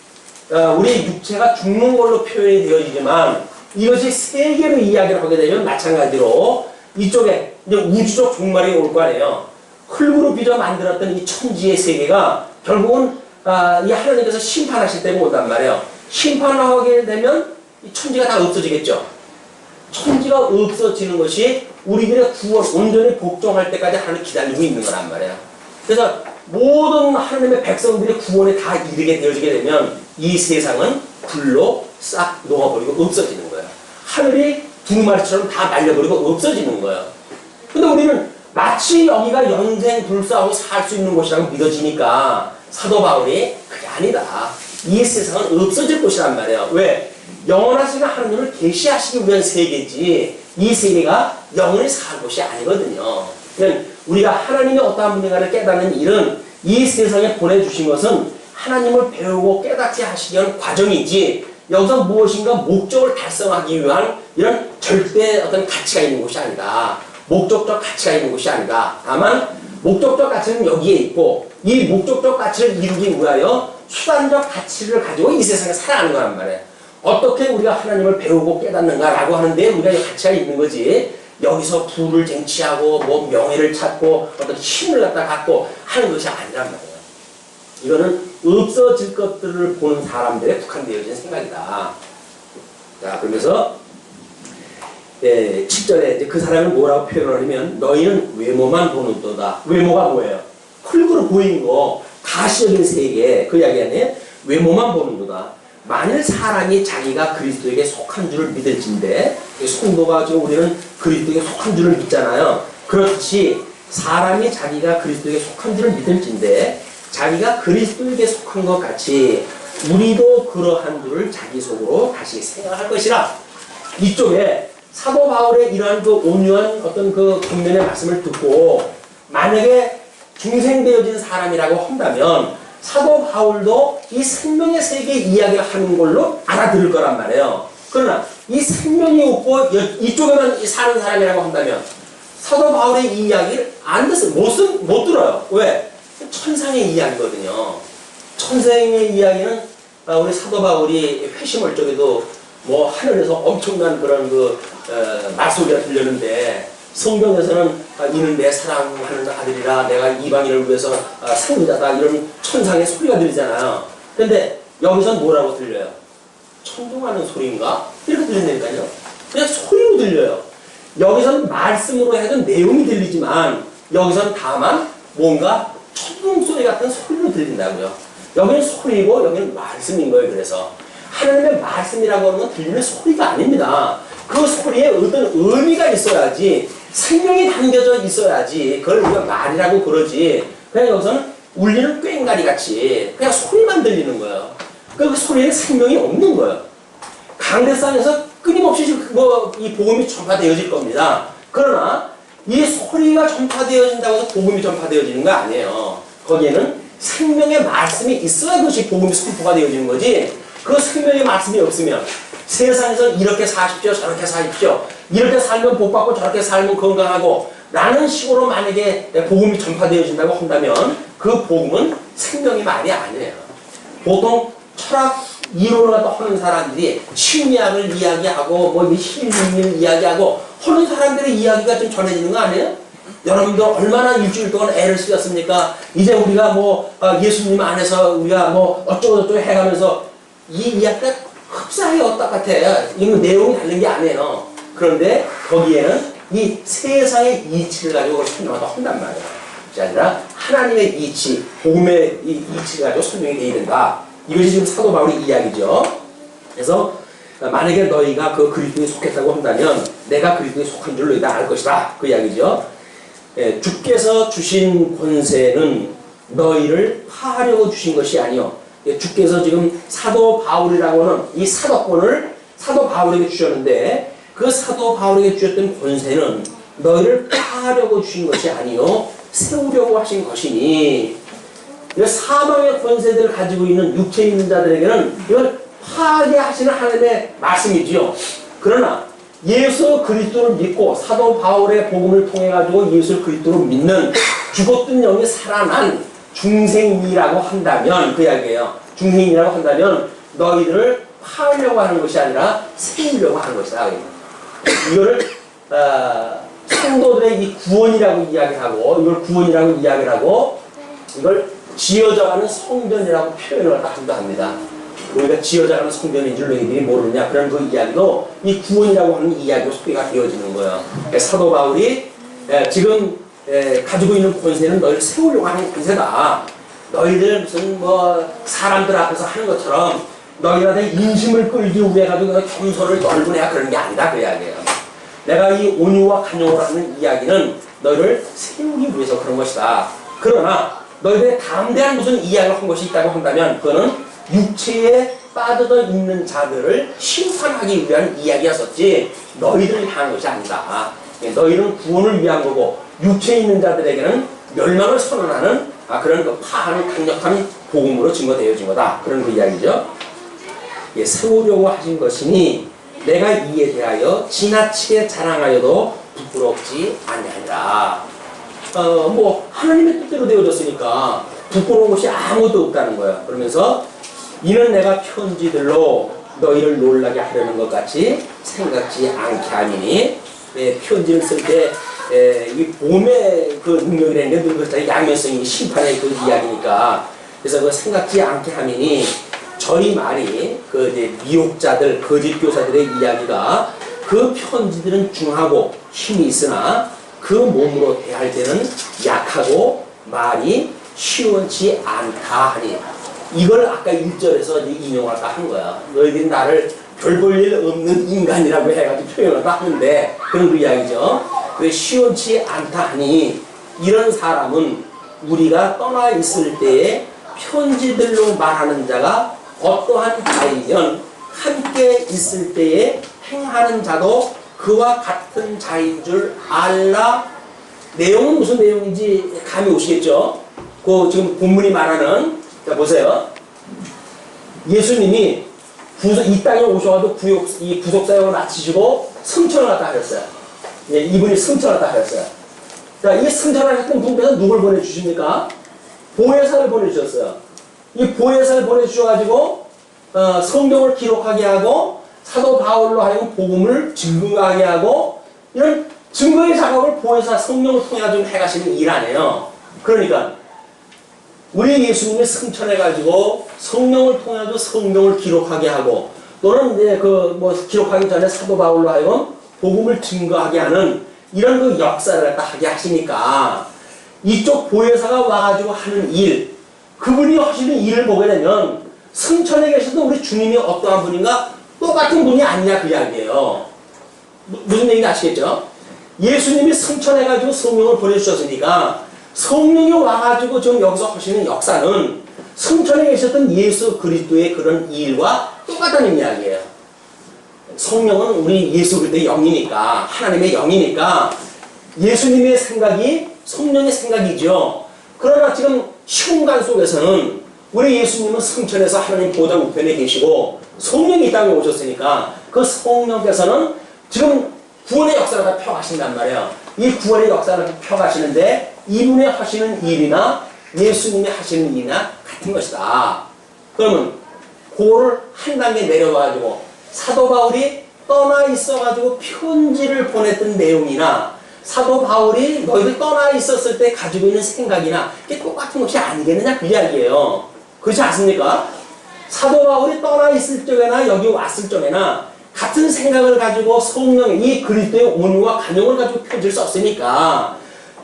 우리 육체가 죽는 걸로 표현이 되어지지만 이것이 세계로 이야기를 하게 되면 마찬가지로 이쪽에 이제 우주적 종말이 올 거 아니에요. 흙으로 빚어 만들었던 이 천지의 세계가 결국은 이 하나님께서 심판하실 때가 온단 말이에요. 심판하게 되면 이 천지가 다 없어지겠죠. 천지가 없어지는 것이 우리들의 구원, 온전히 복종할 때까지 하나님 기다리고 있는 거란 말이에요. 그래서 모든 하나님의 백성들이 구원에 다 이르게 되어지게 되면 이 세상은 불로 싹 녹아버리고 없어지는 거예요. 하늘이 두루마리처럼 다 말려버리고 없어지는 거예요. 근데 우리는 마치 여기가 영생불사하고 살 수 있는 곳이라고 믿어지니까 사도 바울이 그게 아니다. 이 세상은 없어질 곳이란 말이에요. 왜? 영원하시는 하나님을 계시하시기 위한 세계지 이 세계가 영원히 살 곳이 아니거든요. 그러니까 우리가 하나님의 어떠한 분인가를 깨닫는 일은 이 세상에 보내주신 것은 하나님을 배우고 깨닫게 하시기 위한 과정이지 여기서 무엇인가 목적을 달성하기 위한 이런 절대 어떤 가치가 있는 곳이 아니다. 목적적 가치가 있는 곳이 아니다. 다만 목적적 가치는 여기에 있고 이 목적적 가치를 이루기 위하여 수단적 가치를 가지고 이 세상에 살아가는 거란 말이에요. 어떻게 우리가 하나님을 배우고 깨닫는가라고 하는데 우리가 가치가 있는 거지 여기서 부를 쟁취하고 뭐 명예를 찾고 어떤 힘을 갖다 갖고 하는 것이 아니란 말이에요. 이거는 없어질 것들을 보는 사람들의 국한되어진 생각이다. 자, 그러면서 7절에 이제 그 사람을 뭐라고 표현을 하냐면 너희는 외모만 보는도다. 외모가 뭐예요? 흙으로 보이는 거, 가시적인 세계 그 이야기 안에 외모만 보는도다. 만일 사람이 자기가 그리스도에게 속한 줄을 믿을진데 성도가 지금 우리는 그리스도에게 속한 줄을 믿잖아요. 그렇듯이 사람이 자기가 그리스도에게 속한 줄을 믿을진데 자기가 그리스도에게 속한 것 같이 우리도 그러한 줄을 자기 속으로 다시 생각할 것이라. 이쪽에 사도 바울의 이러한 그 온유한 어떤 그 권면의 말씀을 듣고 만약에 중생되어진 사람이라고 한다면 사도 바울도 이 생명의 세계 이야기를 하는 걸로 알아들을 거란 말이에요. 그러나 이 생명이 없고 이쪽에만 사는 사람이라고 한다면 사도 바울의 이 이야기를 안 듣어요. 못 들어요. 왜? 천상의 이야기거든요. 천상의 이야기는 우리 사도 바울이 회심할 적에도 뭐 하늘에서 엄청난 그런 말소리가 들렸는데 성경에서는 이는 내 사랑하는 아들이라 내가 이방인을 위해서 상자다 이런 천상의 소리가 들리잖아요. 근데 여기선 뭐라고 들려요? 천둥하는 소리인가? 이렇게 들린다니까요. 그냥 소리로 들려요. 여기선 말씀으로 해도 내용이 들리지만 여기선 다만 뭔가 천둥 소리 같은 소리로 들린다고요. 여기는 소리고 여기는 말씀인 거예요. 그래서 하나님의 말씀이라고 하는 건 들리는 소리가 아닙니다. 그 소리에 어떤 의미가 있어야지 생명이 담겨져 있어야지 그걸 우리가 말이라고 그러지 그냥 여기서는 울리는 꽹가리 같이 그냥 소리만 들리는 거예요. 그 소리에 생명이 없는 거예요. 강대상에서 끊임없이 이 복음이 전파되어질 겁니다. 그러나 이 소리가 전파되어진다고 해서 복음이 전파되어지는 거 아니에요. 거기에는 생명의 말씀이 있어야 그것이 복음이 선포가 되어지는 거지 그 생명의 말씀이 없으면 세상에서 이렇게 사십시오 저렇게 사십시오 이렇게 살면 복받고 저렇게 살면 건강하고 라는 식으로 만약에 복음이 전파되어진다고 한다면 그 복음은 생명의 말이 아니에요. 보통 철학 이론을 하는 사람들이 심리학을 이야기하고 뭐 힐링을 이야기하고 하는 사람들의 이야기가 좀 전해지는 거 아니에요? 여러분들 얼마나 일주일 동안 애를 쓰셨습니까? 이제 우리가 뭐 예수님 안에서 우리가 뭐 어쩌고저쩌고 해가면서 이 이야기가 흡사해요. 똑같아. 이거 내용이 다른 게 아니에요. 그런데 거기에는 이 세상의 이치를 가지고 설명을 한단 말이에요. 그게 아니라 하나님의 이치, 복음의 이 이치를 가지고 설명이 되어야 된다. 이것이 지금 사도 바울의 이야기죠. 그래서 만약에 너희가 그 그리스도에 속했다고 한다면 내가 그리스도에 속한 줄 너희가 알 것이다. 그 이야기죠. 예, 주께서 주신 권세는 너희를 파하려고 주신 것이 아니요. 예, 주께서 지금 사도 바울이라고 하는 이 사도권을 사도 바울에게 주셨는데 그 사도 바울에게 주셨던 권세는 너희를 파하려고 주신 것이 아니요 세우려고 하신 것이니 사망의 권세들을 가지고 있는 육체에 있는 자들에게는 이걸 파하게 하시는 하나님의 말씀이지요. 그러나 예수 그리스도를 믿고 사도 바울의 복음을 통해 가지고 예수 그리스도를 믿는 죽었던 영이 살아난 중생이라고 한다면 그 이야기예요. 중생이라고 한다면 너희들을 파하려고 하는 것이 아니라 세우려고 하는 것이다. 이거를 성도들의 이 구원이라고 이야기를 하고 이걸 구원이라고 이야기를 하고 이걸 지어져가는 성전이라고 표현을 한다 합니다. 우리가 지어져가는 성전인 줄 너희들이 모르느냐 그런 그 이야기도 이 구원이라고 하는 이야기로 소개가 되어지는 거예요. 사도 바울이 지금 가지고 있는 권세는 너희를 세우려고 하는 권세다. 너희들 무슨 뭐 사람들 앞에서 하는 것처럼 너희한테 인심을 끌기 위해 가지고 겸손을 떨구냐 그런 게 아니다 그 이야기예요. 내가 이 온유와 간용을 하는 이야기는 너희를 세우기 위해서 그런 것이다. 그러나 너희들의 담대한 무슨 이야기를 한 것이 있다고 한다면 그거는 육체에 빠져져 있는 자들을 심판하기 위한 이야기였었지 너희들을 향한 것이 아니다. 너희는 구원을 위한 거고 육체에 있는 자들에게는 멸망을 선언하는 그런 그 파하는 강력한 복음으로 증거되어진 거다. 그런 그 이야기죠. 세우려고 하신 것이니 내가 이에 대하여 지나치게 자랑하여도 부끄럽지 아니하니라. 뭐 하나님의 뜻대로 되어졌으니까 부끄러운 것이 아무것도 없다는 거야. 그러면서 이는 내가 편지들로 너희를 놀라게 하려는 것 같이 생각지 않게 하니니 편지를 쓸 때 이 복음의 그 능력이라는 게 늘 양면성이 심판의 그 이야기니까 그래서 그 생각지 않게 하니 저희 말이 그 이제 미혹자들 거짓 교사들의 이야기가 그 편지들은 중하고 힘이 있으나 그 몸으로 대할 때는 약하고 말이 시원치 않다 하니 이걸 아까 1절에서 인용을 한 거야. 너희들이 나를 별 볼 일 없는 인간이라고 해가지고 표현을 하는데 그런 그 이야기죠. 왜 시원치 않다 하니 이런 사람은 우리가 떠나 있을 때에 편지들로 말하는 자가 어떠한 자이면 함께 있을 때에 행하는 자도 그와 같은 자인 줄 알라. 내용은 무슨 내용인지 감이 오시겠죠? 그 지금 본문이 말하는 자 보세요. 예수님이 이 땅에 오셔가지고 이 구속사역을 마치시고 승천을 갖다 하셨어요. 이분이 승천을 갖다 하셨어요. 자, 이 승천을 하셨던 분께서 누굴 보내주십니까? 보혜사를 보내주셨어요. 이 보혜사를 보내주셔가지고 성경을 기록하게 하고 사도 바울로 하여금 복음을 증거하게 하고 이런 증거의 작업을 보혜사 성령을 통해 좀 해가시는 일 아니에요. 그러니까 우리 예수님이 승천해가지고 성령을 통해서 성경을 기록하게 하고 또는 이제 그 뭐 기록하기 전에 사도 바울로 하여금 복음을 증거하게 하는 이런 그 역사를 갖다 하게 하시니까 이쪽 보혜사가 와가지고 하는 일, 그분이 하시는 일을 보게 되면 승천에 계시던 우리 주님이 어떠한 분인가 똑같은 분이 아니냐 그 이야기예요. 무슨 얘기인지 아시겠죠? 예수님이 승천해가지고 성령을 보내주셨으니까 성령이 와가지고 지금 여기서 하시는 역사는 승천에 계셨던 예수 그리스도의 그런 일과 똑같다는 이야기예요. 성령은 우리 예수 그리스도의 영이니까 하나님의 영이니까 예수님의 생각이 성령의 생각이죠. 그러나 지금 시공간 속에서는 우리 예수님은 승천해서 하나님 보좌 우편에 계시고 성령이 이 땅에 오셨으니까 그 성령께서는 지금 구원의 역사를 다 펴가신단 말이에요. 이 구원의 역사를 펴가시는데 이분이 하시는 일이나 예수님이 하시는 일이나 같은 것이다. 그러면 그거를 한 단계 내려가지고 사도 바울이 떠나 있어가지고 편지를 보냈던 내용이나 사도 바울이 너희들 떠나 있었을 때 가지고 있는 생각이나 이게 똑같은 것이 아니겠느냐 그 이야기예요. 그렇지 않습니까? 사도 바울이 떠나 있을 적에나 여기 왔을 적에나 같은 생각을 가지고 성령, 이 그리스도의 온유와 간용을 가지고 편지를 썼으니까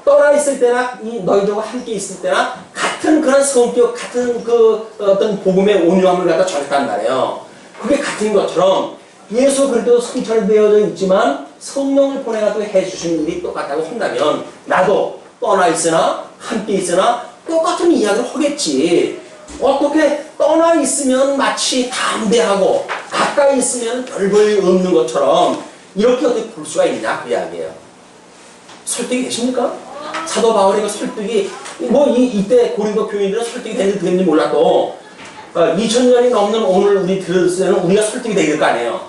떠나 있을 때나 이 너희들과 함께 있을 때나 같은 그런 성격, 같은 그 어떤 복음의 온유함을 갖다 전했단 말이에요. 그게 같은 것처럼 예수 그리스도 성천되어져 있지만 성령을 보내가지고 해주신 일이 똑같다고 한다면 나도 떠나 있으나 함께 있으나 똑같은 이야기를 하겠지. 어떻게 떠나 있으면 마치 담대하고 가까이 있으면 별 볼 없는 것처럼 이렇게 어떻게 볼 수가 있냐 그 이야기예요. 설득이 되십니까? 사도 바울의 그 설득이 이때 고린도 교인들은 설득이 되는지 몰라도 2000년이 넘는 오늘 우리 들었을 때는 우리가 설득이 되길 거 아니에요.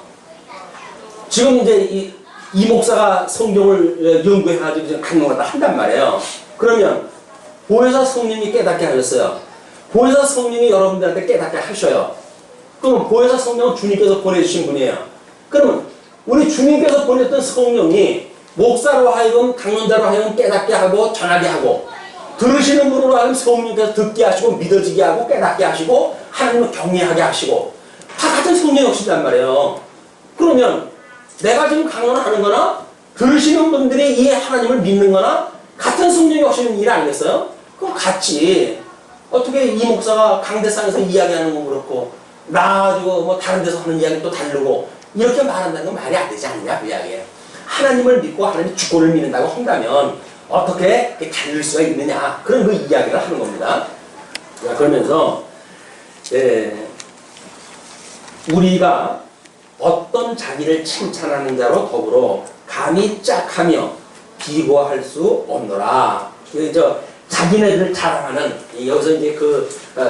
지금 이제 이 목사가 성경을 연구해가지고 지금 강론을 한단 말이에요. 그러면 보혜사 성령이 깨닫게 하셨어요. 보혜사 성령이 여러분들한테 깨닫게 하셔요. 그럼 보혜사 성령은 주님께서 보내주신 분이에요. 그러면 우리 주님께서 보냈던 성령이 목사로 하여금 강론자로 하여금 깨닫게 하고 전하게 하고 들으시는 분으로 하여금 성령께서 듣게 하시고 믿어지게 하고 깨닫게 하시고 하나님을 경외하게 하시고 다 같은 성령이 오신단 말이에요. 그러면 내가 지금 강론을 하는 거나 들으시는 분들이 이 하나님을 믿는 거나 같은 성령이 오시는 일 아니겠어요? 그럼 같지. 어떻게 이 목사가 강대상에서 이야기하는 건 그렇고 나 가지고 뭐 다른 데서 하는 이야기 또 다르고 이렇게 말한다는 건 말이 안 되지 않느냐 그 이야기예요. 하나님을 믿고 하나님의 주권을 믿는다고 한다면 어떻게 다를 수가 있느냐 그런 그 이야기를 하는 겁니다. 그러면서 우리가 어떤 자기를 칭찬하는 자로 더불어 감히 짝하며 비교할 수 없노라. 자기네들 자랑하는 여기서 이제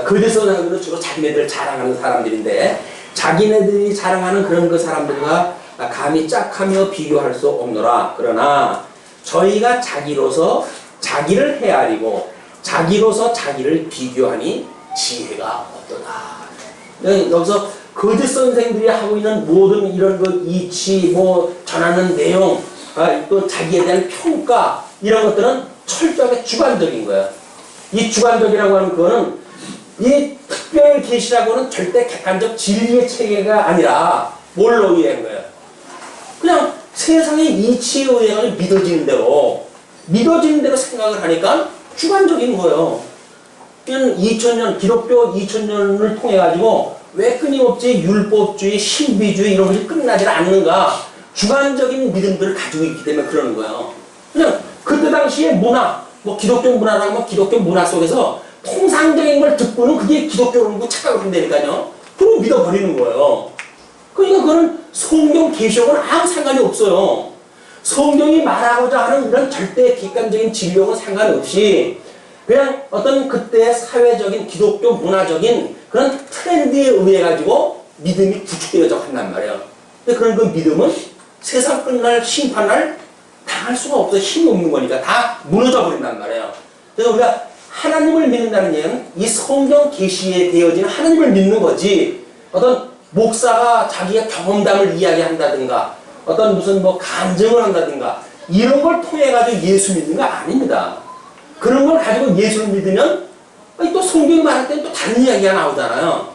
그리스도인들은 주로 자기네들 자랑하는 사람들인데 자기네들이 자랑하는 그런 그 사람들과 감히 짝하며 비교할 수 없노라. 그러나 저희가 자기로서 자기를 헤아리고 자기로서 자기를 비교하니 지혜가 없도다. 여기서 거짓 선생들이 하고 있는 모든 이런 그 이치, 전하는 내용, 또 자기에 대한 평가 이런 것들은 철저하게 주관적인 거예요. 이 주관적이라고 하는 그거는 이 특별 계시라고는 절대 객관적 진리의 체계가 아니라 뭘로 의한 거예요? 그냥 세상의 이치에 의해 믿어지는 대로 생각을 하니까 주관적인 거예요. 2000년 기독교 2000년을 통해 가지고 왜 끊임없이 율법주의, 신비주의 이런 것이 끝나지 않는가? 주관적인 믿음들을 가지고 있기 때문에 그러는 거예요. 그냥 그때 당시의 문화, 기독교 문화라면 기독교 문화 속에서 통상적인 걸 듣고는 그게 기독교라고 착각을 한다니까요. 그럼 믿어버리는 거예요. 그러니까 그거는 성경 계시하고는 아무 상관이 없어요. 성경이 말하고자 하는 이런 절대 객관적인 진리하고는 상관없이 그냥 어떤 그때의 사회적인 기독교 문화적인 그런 트렌드에 의해 가지고 믿음이 구축되어져 간단 말이에요. 근데 그런 그 믿음은 세상 끝날 심판날 당할 수가 없어. 힘이 없는 거니까 다 무너져 버린단 말이에요. 그래서 우리가 하나님을 믿는다는 얘기는 이 성경 계시에 되어진 하나님을 믿는 거지 어떤 목사가 자기가 경험담을 이야기한다든가 어떤 무슨 간증을 한다든가 이런 걸 통해 가지고 예수 믿는 거 아닙니다. 그런 걸 가지고 예수를 믿으면 또 성경이 말할 때는 또 다른 이야기가 나오잖아요.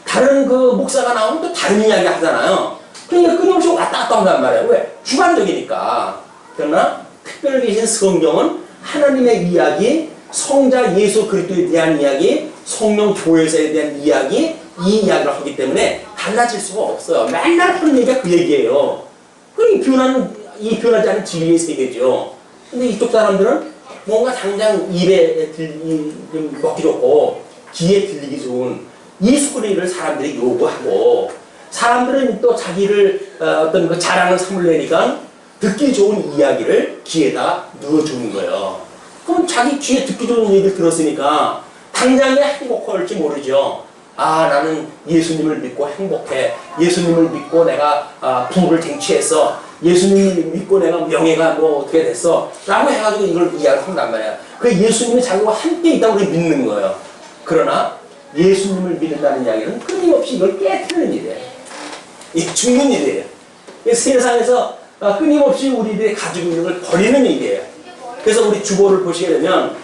다른 그 목사가 나오면 또 다른 이야기 하잖아요. 그러니까 끊임없이 왔다 갔다 한단 말이에요. 왜? 주관적이니까. 그러나 특별히 계신 성경은 하나님의 이야기, 성자 예수 그리스도에 대한 이야기, 성령 교회사에 대한 이야기, 이 이야기를 하기 때문에 달라질 수가 없어요. 맨날 하는 얘기가 그 얘기예요. 그러니 이 변하지 않은 진리의 세계죠. 근데 이쪽 사람들은 뭔가 당장 입에 먹기 좋고 귀에 들리기 좋은 이 소리를 사람들이 요구하고 사람들은 또 자기를 어떤 그 자랑을 삼으려니까 듣기 좋은 이야기를 귀에다 넣어주는 거예요. 그럼 자기 귀에 듣기 좋은 얘기를 들었으니까 당장에 행복할지 모르죠. 나는 예수님을 믿고 행복해. 예수님을 믿고 내가 부를 쟁취했어. 예수님을 믿고 내가 명예가 어떻게 됐어. 라고 해가지고 이걸 이야기를 한단 말이야. 그 예수님이 자기와 함께 있다고 믿는 거예요. 그러나 예수님을 믿는다는 이야기는 끊임없이 이걸 깨트리는 일이에요. 이 죽는 일이에요. 세상에서 끊임없이 우리들이 가지고 있는 걸 버리는 일이에요. 그래서 우리 주보를 보시게 되면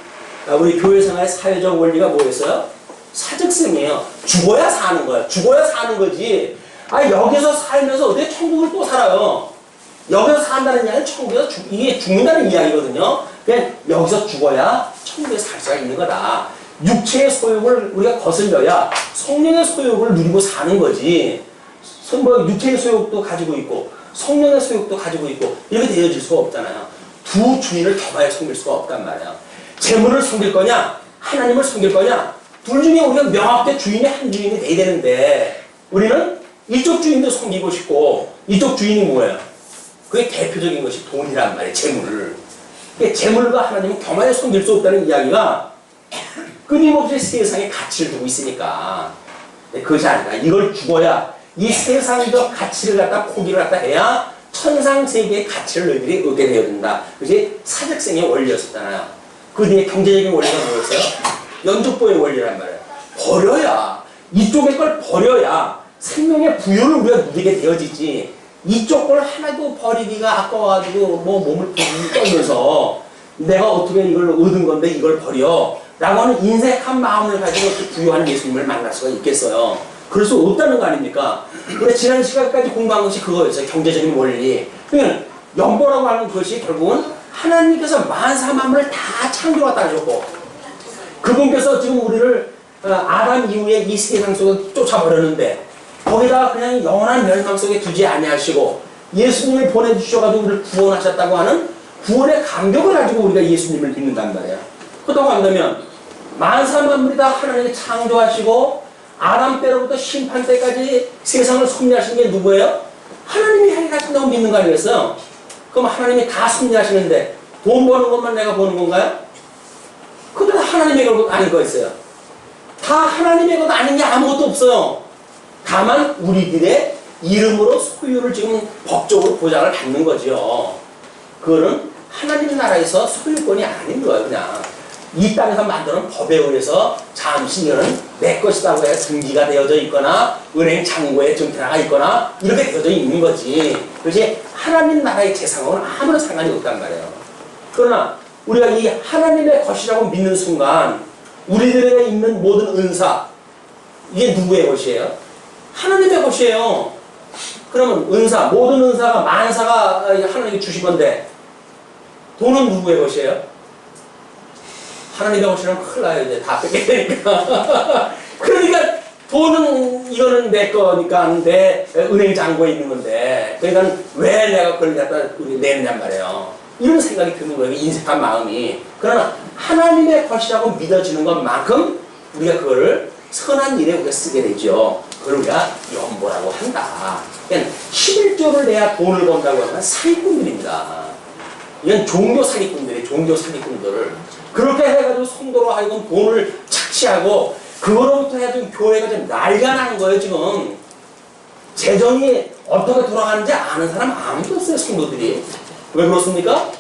우리 교회생활의 사회적 원리가 뭐였어요? 사직성이에요. 죽어야 사는 거예요. 죽어야 사는 거지. 아, 여기서 살면서 어떻게 천국을 또 살아요? 여기서 산다는 이야기는 천국에서 이게 죽는다는 이야기거든요. 그냥 여기서 죽어야 천국에 살 수가 있는 거다. 육체의 소욕을 우리가 거슬려야 성령의 소욕을 누리고 사는 거지. 뭐 육체의 소욕도 가지고 있고 성령의 소욕도 가지고 있고 이렇게 되어질 수가 없잖아요. 두 주인을 겸하여 섬길 수가 없단 말이야. 재물을 섬길 거냐 하나님을 섬길 거냐, 둘 중에 우리가 명확하게 주인이 한 주인이 돼야 되는데 우리는 이쪽 주인도 섬기고 싶고 이쪽 주인이 뭐예요? 그게 대표적인 것이 돈이란 말이에요. 재물을. 재물과 하나님은 겸하여 섬길 수 없다는 이야기가 끊임없이 세상에 가치를 두고 있으니까. 그것이 아니라 이걸 죽어야 이 세상적 가치를 갖다 포기를 갖다 해야 천상세계의 가치를 너희들이 얻게 되어진다. 그것이 사적생의 원리였었잖아요. 그 뒤에 경제적인 원리가 뭐였어요? 연족보의 원리란 말이에요. 버려야, 이쪽의 걸 버려야 생명의 부여를 우리가 누리게 되어지지. 이쪽 걸 하나도 버리기가 아까워가지고 뭐 몸을 떨면서 내가 어떻게 이걸 얻은 건데 이걸 버려 라고 하는 인색한 마음을 가지고 부유한 예수님을 만날 수가 있겠어요? 그럴 수 없다는 거 아닙니까? 우리가 지난 시간까지 공부한 것이 그거였어요. 경제적인 원리. 그러니까 연보라고 하는 것이 결국은 하나님께서 만사만물을 다 창조했다 하셨고 그분께서 지금 우리를 아담 이후에 이 세상 속에 쫓아버렸는데 거기다가 그냥 영원한 멸망 속에 두지 아니하시고 예수님을 보내주셔가지고 우리를 구원하셨다고 하는 구원의 감격을 가지고 우리가 예수님을 믿는단 말이에요. 그렇다고 한다면 만사만물이 다 하나님이 창조하시고 아담 때로부터 심판 때까지 세상을 섭리하신 게 누구예요? 하나님이 해가신다고 믿는 거 아니겠어요? 그럼 하나님이 다 섭리하시는데 돈 버는 것만 내가 버는 건가요? 그것도 하나님의 것 아닌 거 있어요. 다 하나님의 것 아닌 게 아무것도 없어요. 다만 우리들의 이름으로 소유를 지금 법적으로 보장을 받는 거죠. 그거는 하나님 나라에서 소유권이 아닌 거예요. 그냥 이 땅에서 만드는 법에 의해서 잠시 이거는 내 것이라고 해서 등기가 되어져 있거나 은행 창고에 정태나가 있거나 이렇게 되어져 있는 거지. 그것이 하나님 나라의 재산과는 아무런 상관이 없단 말이에요. 그러나 우리가 이 하나님의 것이라고 믿는 순간 우리들에게 있는 모든 은사, 이게 누구의 것이에요? 하나님의 것이에요. 그러면 은사, 모든 은사가 만사가 하나님이 주신 건데 돈은 누구의 것이에요? 하나님의 것이라면 큰일 나요. 이제 다 뺏게 되니까. 그러니까 돈은 이거는 내 거니까 내 은행 잔고에 있는 건데 그러니까 왜 내가 그걸 갖다 내느냔 말이에요. 이런 생각이 드는 거예요. 인색한 마음이. 그러나 하나님의 것이라고 믿어지는 것만큼 우리가 그거를 선한 일에 우리가 쓰게 되죠. 그걸 우리가 연보라고 한다. 그러니까 11조를 내야 돈을 번다고 하면 사기꾼들입니다. 이건 종교 사기꾼들이 종교 사기꾼들을 그렇게 해가지고 성도로 하여금 돈을 착취하고 그거로부터 해가지고 교회가 좀 난리가 나는 거예요. 지금 재정이 어떻게 돌아가는지 아는 사람 아무도 없어요. 성도들이. 왜 그렇습니까?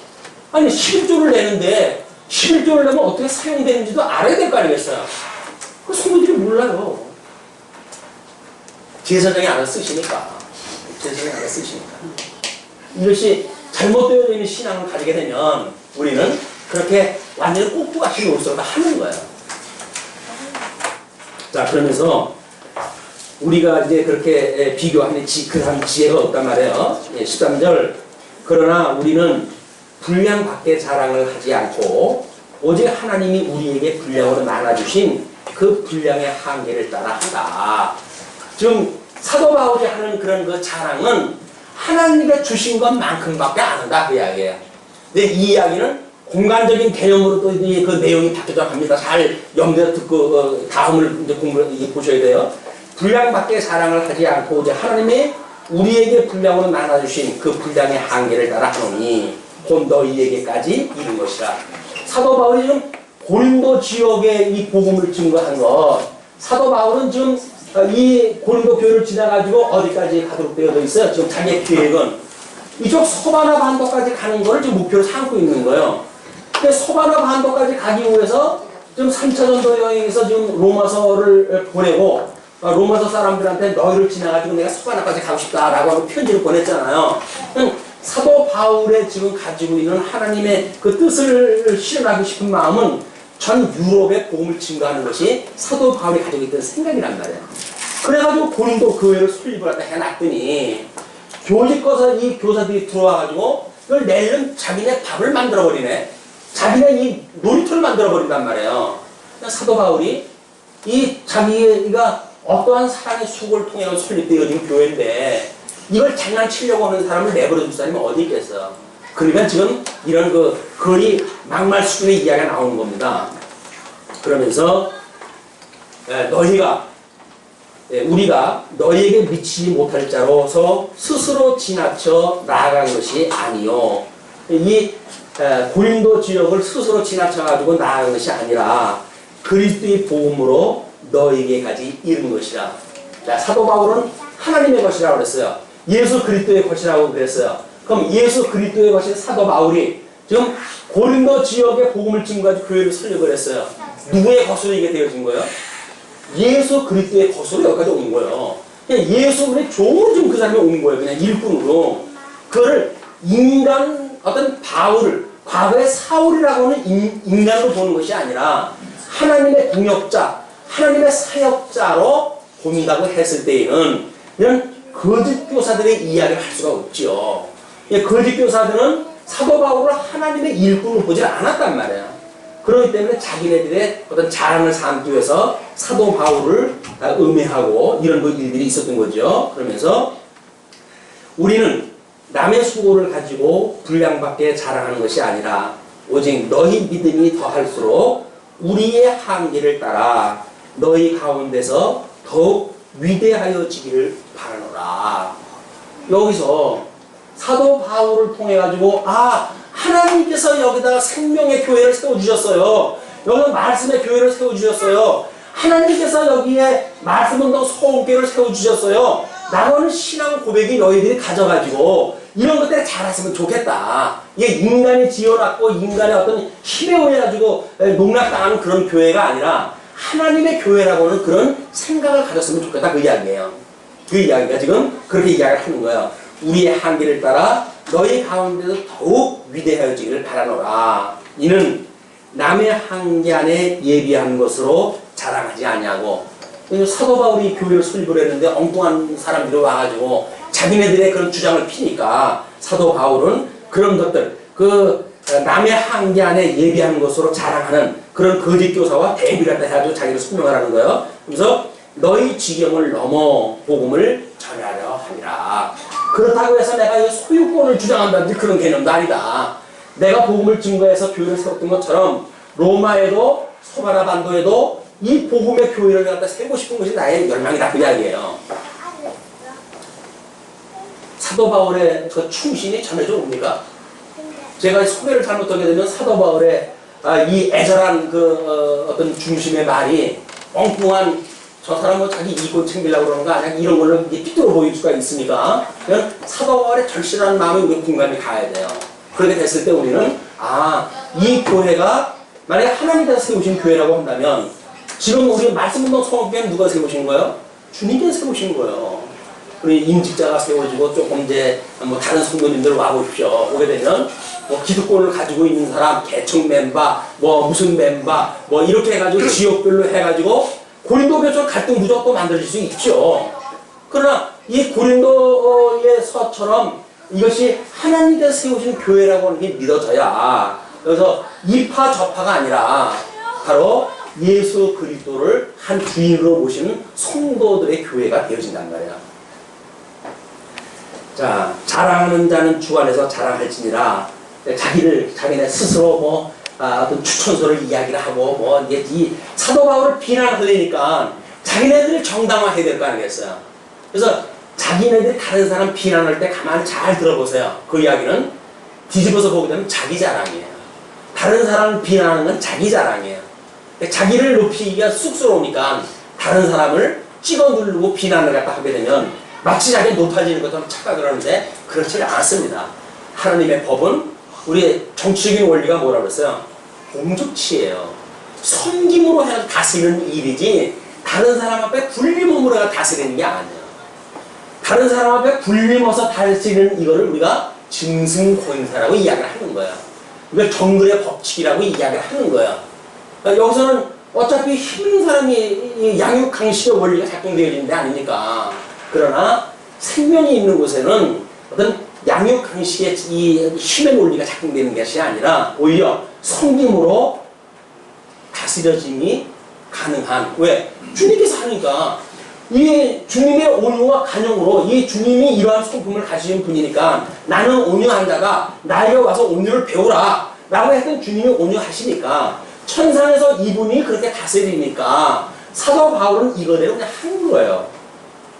아니 11조를 내는데 11조를 내면 어떻게 사용되는지도 알아야 될 거 아니겠어요? 그 성도들이 몰라요. 제사장이 알아서 쓰시니까. 제사장이 알아서 쓰시니까. 이것이 잘못되어 있는 신앙을 가지게 되면 우리는 그렇게 완전히 꼭두같이 노릇을 하는 거예요. 자, 그러면서 우리가 이제 그렇게 비교하는 그런 지혜가 없단 말이에요. 13절. 그러나 우리는 분량 밖에 자랑을 하지 않고 오직 하나님이 우리에게 분량으로 나눠주신 그 분량의 한계를 따라 한다. 지금 사도 바울이 하는 그런 그 자랑은 하나님이 주신 것만큼밖에 안 한다. 그 이야기예요. 근데 이 이야기는 공간적인 개념으로 또 그 내용이 바뀌어져 갑니다. 잘 염두에 듣고 다음을 이제 공부를 보셔야 돼요. 분량 밖에 자랑을 하지 않고 이제 하나님이 우리에게 분량으로 나눠주신 그 분량의 한계를 따라 하노니 곧 너희에게까지 이른 것이라. 사도 바울이 지금 고린도 지역에 이 복음을 증거한 것. 사도 바울은 지금 이 고린도 교회를 지나가지고 어디까지 가도록 되어 있어요. 지금 자기의 계획은 이쪽 소바나 반도까지 가는 걸 지금 목표로 삼고 있는 거예요. 근데 소바나 반도까지 가기 위해서 지금 3차 전도 여행에서 지금 로마서를 보내고 로마서 사람들한테 너희를 지나가지고 내가 소바나까지 가고 싶다라고 하고 편지를 보냈잖아요. 사도 바울의 지금 가지고 있는 하나님의 그 뜻을 실현하고 싶은 마음은 전 유럽의 복음을 증거하는 것이 사도 바울이 가지고 있던 생각이란 말이에요. 그래가지고 고린도 교회를 설립을 갖다 해놨더니 교직거서 이 교사들이 들어와가지고 이걸 내일은 자기네 밥을 만들어버리네. 자기네 이 놀이터를 만들어버린단 말이에요. 사도 바울이 이 자기가 어떠한 사랑의 수고를 통해 설립되어진 교회인데 이걸 장난치려고 하는 사람을 내버려 둘 사람이 어디 있겠어요. 그러니까 지금 이런 거리 막말 수준의 이야기가 나오는 겁니다. 그러면서 우리가 너희에게 미치지 못할 자로서 스스로 지나쳐 나아간 것이 아니요. 이 고린도 지역을 스스로 지나쳐가지고 나아간 것이 아니라 그리스도의 복음으로 너희에게까지 이른 것이라. 자, 사도 바울은 하나님의 것이라고 그랬어요. 예수 그리스도의 것이라고 그랬어요. 그럼 예수 그리스도의 것인 사도 바울이 지금 고린도 지역에 복음을 증거하고 교회를 설립을 했어요. 누구의 것으로 이게 되어진 거예요? 예수 그리스도의 것으로 여기까지 온 거예요. 그냥 예수 그리스도의 종으로 지금 그 사람이 온 거예요. 그냥 일꾼으로. 그거를 인간 어떤 바울, 과거의 사울이라고 하는 인간으로 보는 것이 아니라 하나님의 동역자, 하나님의 사역자로 본다고 했을 때에는 이런 거짓 교사들의 이야기를 할 수가 없죠. 거짓 교사들은 사도 바울을 하나님의 일꾼으로 보지 않았단 말이에요. 그렇기 때문에 자기네들의 어떤 자랑을 삼기 위해서 사도 바울을 음해하고 이런 일들이 있었던 거죠. 그러면서 우리는 남의 수고를 가지고 분량밖에 자랑하는 것이 아니라 오직 너희 믿음이 더할수록 우리의 한계를 따라 너희 가운데서 더욱 위대하여지기를 바라노라. 여기서 사도 바울을 통해 가지고 하나님께서 여기다 생명의 교회를 세워주셨어요. 여기서 말씀의 교회를 세워주셨어요. 하나님께서 여기에 말씀은 더 소원교회를 세워주셨어요. 나는 신앙 고백이 너희들이 가져가지고 이런 것들을 잘했으면 좋겠다. 이게 인간이 지어놨고 인간의 어떤 힘에 의해가지고 농락당하는 그런 교회가 아니라 하나님의 교회라고는 그런 생각을 가졌으면 좋겠다. 그 이야기예요. 그 이야기가 지금 그렇게 이야기를 하는 거예요. 우리의 한계를 따라 너희 가운데서 더욱 위대하여지기를 바라노라. 이는 남의 한계 안에 예비한 것으로 자랑하지 아니하고. 사도 바울이 교회를 설립을 했는데 엉뚱한 사람들이 와가지고 자기네들의 그런 주장을 피니까 사도 바울은 그런 것들, 남의 한계 안에 예비한 것으로 자랑하는 그런 거짓 교사와 대비를 해가지고 자기를 설명하라는 거예요. 그래서 너희 지경을 넘어 복음을 전하려 하리라. 그렇다고 해서 내가 이 소유권을 주장한다든지 그런 개념도 아니다. 내가 복음을 증거해서 교회를 세웠던 것처럼 로마에도 소바나 반도에도 이 복음의 교회를 갖다 세우고 싶은 것이 나의 열망이다. 그 이야기예요. 사도 바울의 그 충신이 전해져 옵니까? 제가 소개를 잘못하게 되면 사도 바울의 이 애절한 어떤 중심의 말이 엉뚱한 저 사람 뭐 자기 이익을 챙기려고 그러는 거 아니야? 이런 걸로 삐뚤어 보일 수가 있으니까 그냥 사도 바울의 절실한 마음에 우리 공감이 가야 돼요. 그렇게 됐을 때 우리는 이 교회가 만약에 하나님께서 세우신 교회라고 한다면 지금 우리 말씀운동 성업교회는 누가 세우신 거예요? 주님께서 세우신 거예요. 우리 임직자가 세워지고 조금 이제 뭐 다른 성도님들 와보십시오. 오게 되면 뭐 기득권을 가지고 있는 사람, 개척 멤버, 뭐 무슨 멤버, 뭐 이렇게 해가지고 지역별로 해가지고 고린도 교회처럼 갈등 구조가 또 만들어질 수 있죠. 그러나 이 고린도의 서처럼 이것이 하나님께서 세우신 교회라고 하는 게 믿어져야 그래서 이파 저파가 아니라 바로 예수 그리스도를 한 주인으로 모시는 성도들의 교회가 되어진단 말이야. 자, 자랑하는 자는 주 안에서 자랑할지니라. 자기네 스스로 어떤 추천서를 이야기를 하고 이제 이 사도 바울을 비난하려니까 자기네들이 정당화해야 될 거 아니겠어요. 그래서 자기네들이 다른 사람 비난할 때 가만히 잘 들어보세요. 그 이야기는 뒤집어서 보게 되면 자기 자랑이에요. 다른 사람을 비난하는 건 자기 자랑이에요. 자기를 높이기가 쑥스러우니까 다른 사람을 찍어 누르고 비난을 갖다 하게 되면 마치 자기가 높아지는 것처럼 착각을 하는데 그렇지 않습니다. 하나님의 법은 우리 정치적인 원리가 뭐라고 했어요? 공적치예요. 섬김으로 해서 다스리는 일이지 다른 사람 앞에 굴림으로 해서 다스리는 게 아니에요. 다른 사람 앞에 굴림어서 다스리는 이거를 우리가 증승권사라고 이야기를 하는 거예요. 이걸 정글의 법칙이라고 이야기를 하는 거예요. 그러니까 여기서는 어차피 힘 있는 사람이 이 양육 강식의 원리가 작동되어지는 데 아닙니까? 그러나 생명이 있는 곳에는 어떤 양육 강식의 이 힘의 논리가 작동되는 것이 아니라 오히려 성김으로 다스려짐이 가능한, 왜? 주님께서 하니까 이 주님의 온유와 간영으로 이 주님이 이러한 성품을 가지신 분이니까 나는 온유한 자가 나에게 와서 온유를 배우라 라고 했던 주님이 온유하시니까 천상에서 이분이 그렇게 다스리니까 사도 바울은 이거대로 그냥 한 거예요.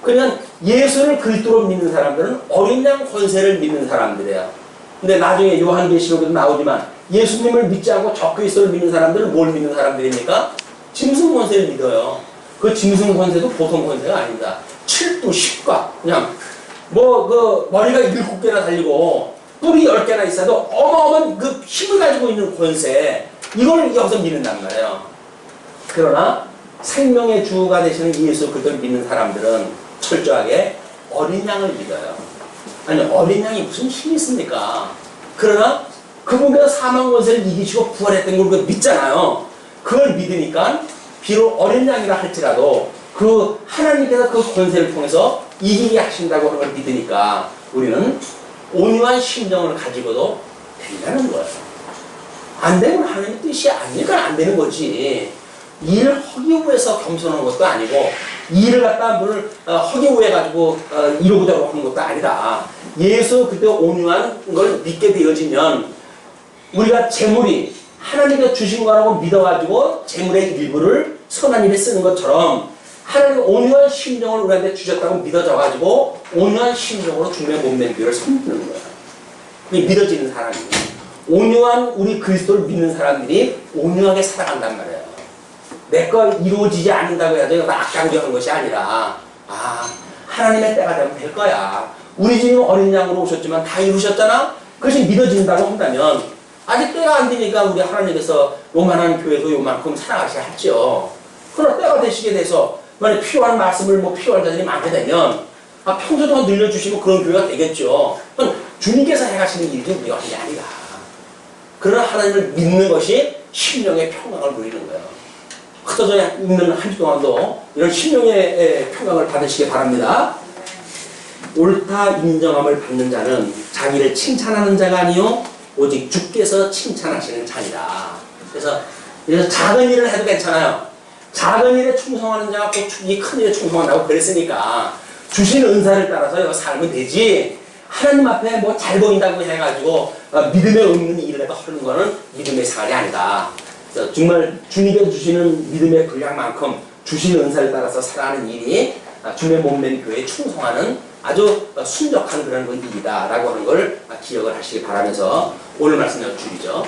그냥 예수를 그리스도로 믿는 사람들은 어린 양 권세를 믿는 사람들이에요. 근데 나중에 요한계시록에도 나오지만 예수님을 믿지 않고 적그리스도를 믿는 사람들은 뭘 믿는 사람들입니까? 짐승 권세를 믿어요. 그 짐승 권세도 보통 권세가 아닙니다. 7두 10과 그냥 그 머리가 7개나 달리고 뿔이 10개나 있어도 어마어마한 그 힘을 가지고 있는 권세, 이걸 여기서 믿는단 말이에요. 그러나 생명의 주가 되시는 예수 그리스도를 믿는 사람들은 철저하게 어린 양을 믿어요. 아니 어린 양이 무슨 힘이 있습니까? 그러나 그분께서 사망 권세를 이기시고 부활했던 걸 우리가 믿잖아요. 그걸 믿으니까 비록 어린 양이라 할지라도 그 하나님께서 그 권세를 통해서 이기게 하신다고 하는 걸 믿으니까 우리는 온유한 심정을 가지고도 된다는 거예요. 안 되면 하나님의 뜻이 아니니까 안 되는 거지. 일을 허기 위해서 겸손한 것도 아니고 일을 갖다 뭘 허기 위해 가지고 이러고자 하는 것도 아니다. 예수 그때 온유한 걸 믿게 되어지면 우리가 재물이 하나님께서 주신 거라고 믿어가지고 재물의 일부를 선한 일에 쓰는 것처럼 하나님 온유한 심정을 우리한테 주셨다고 믿어져가지고 온유한 심정으로 주님의 몸된 교회를 섬기는 거예요. 그게 믿어지는 사람이. 온유한 우리 그리스도를 믿는 사람들이 온유하게 살아간단 말이에요. 내거 이루어지지 않는다고 해서 악강조하는 것이 아니라 하나님의 때가 되면 될 거야. 우리 주님 어린 양으로 오셨지만 다 이루셨잖아? 그것이 믿어진다고 한다면 아직 때가 안 되니까 우리 하나님께서 요만한 교회도 요만큼 살아가셔야 하죠. 그러나 때가 되시게 돼서 만약 필요한 말씀을 필요한 자들이 많게 되면 평소 동안 늘려주시면 그런 교회가 되겠죠. 그건 주님께서 해가시는 일이지 우리가 하는 게 아니라. 그러나 하나님을 믿는 것이 심령의 평강을 누리는 거예요. 흩어져 있는 한 주 동안도 이런 심령의 평강을 받으시기 바랍니다. 옳다 인정함을 받는 자는 자기를 칭찬하는 자가 아니요 오직 주께서 칭찬하시는 자이다. 그래서 작은 일을 해도 괜찮아요. 작은 일에 충성하는 자가 꼭 이 큰 일에 충성한다고 그랬으니까 주신 은사를 따라서 여기 살면 되지. 하나님 앞에 잘 보인다고 해가지고 믿음에 없는 일을 해도 하는 거는 믿음의 생활이 아니다. 그래서 정말 주님께서 주시는 믿음의 분량만큼 주신 은사를 따라서 살아가는 일이 주님의 몸된 교회에 충성하는 아주 순적한 그런 일이다 라고 하는 걸 기억을 하시기 바라면서 오늘 말씀 여기 줄이죠.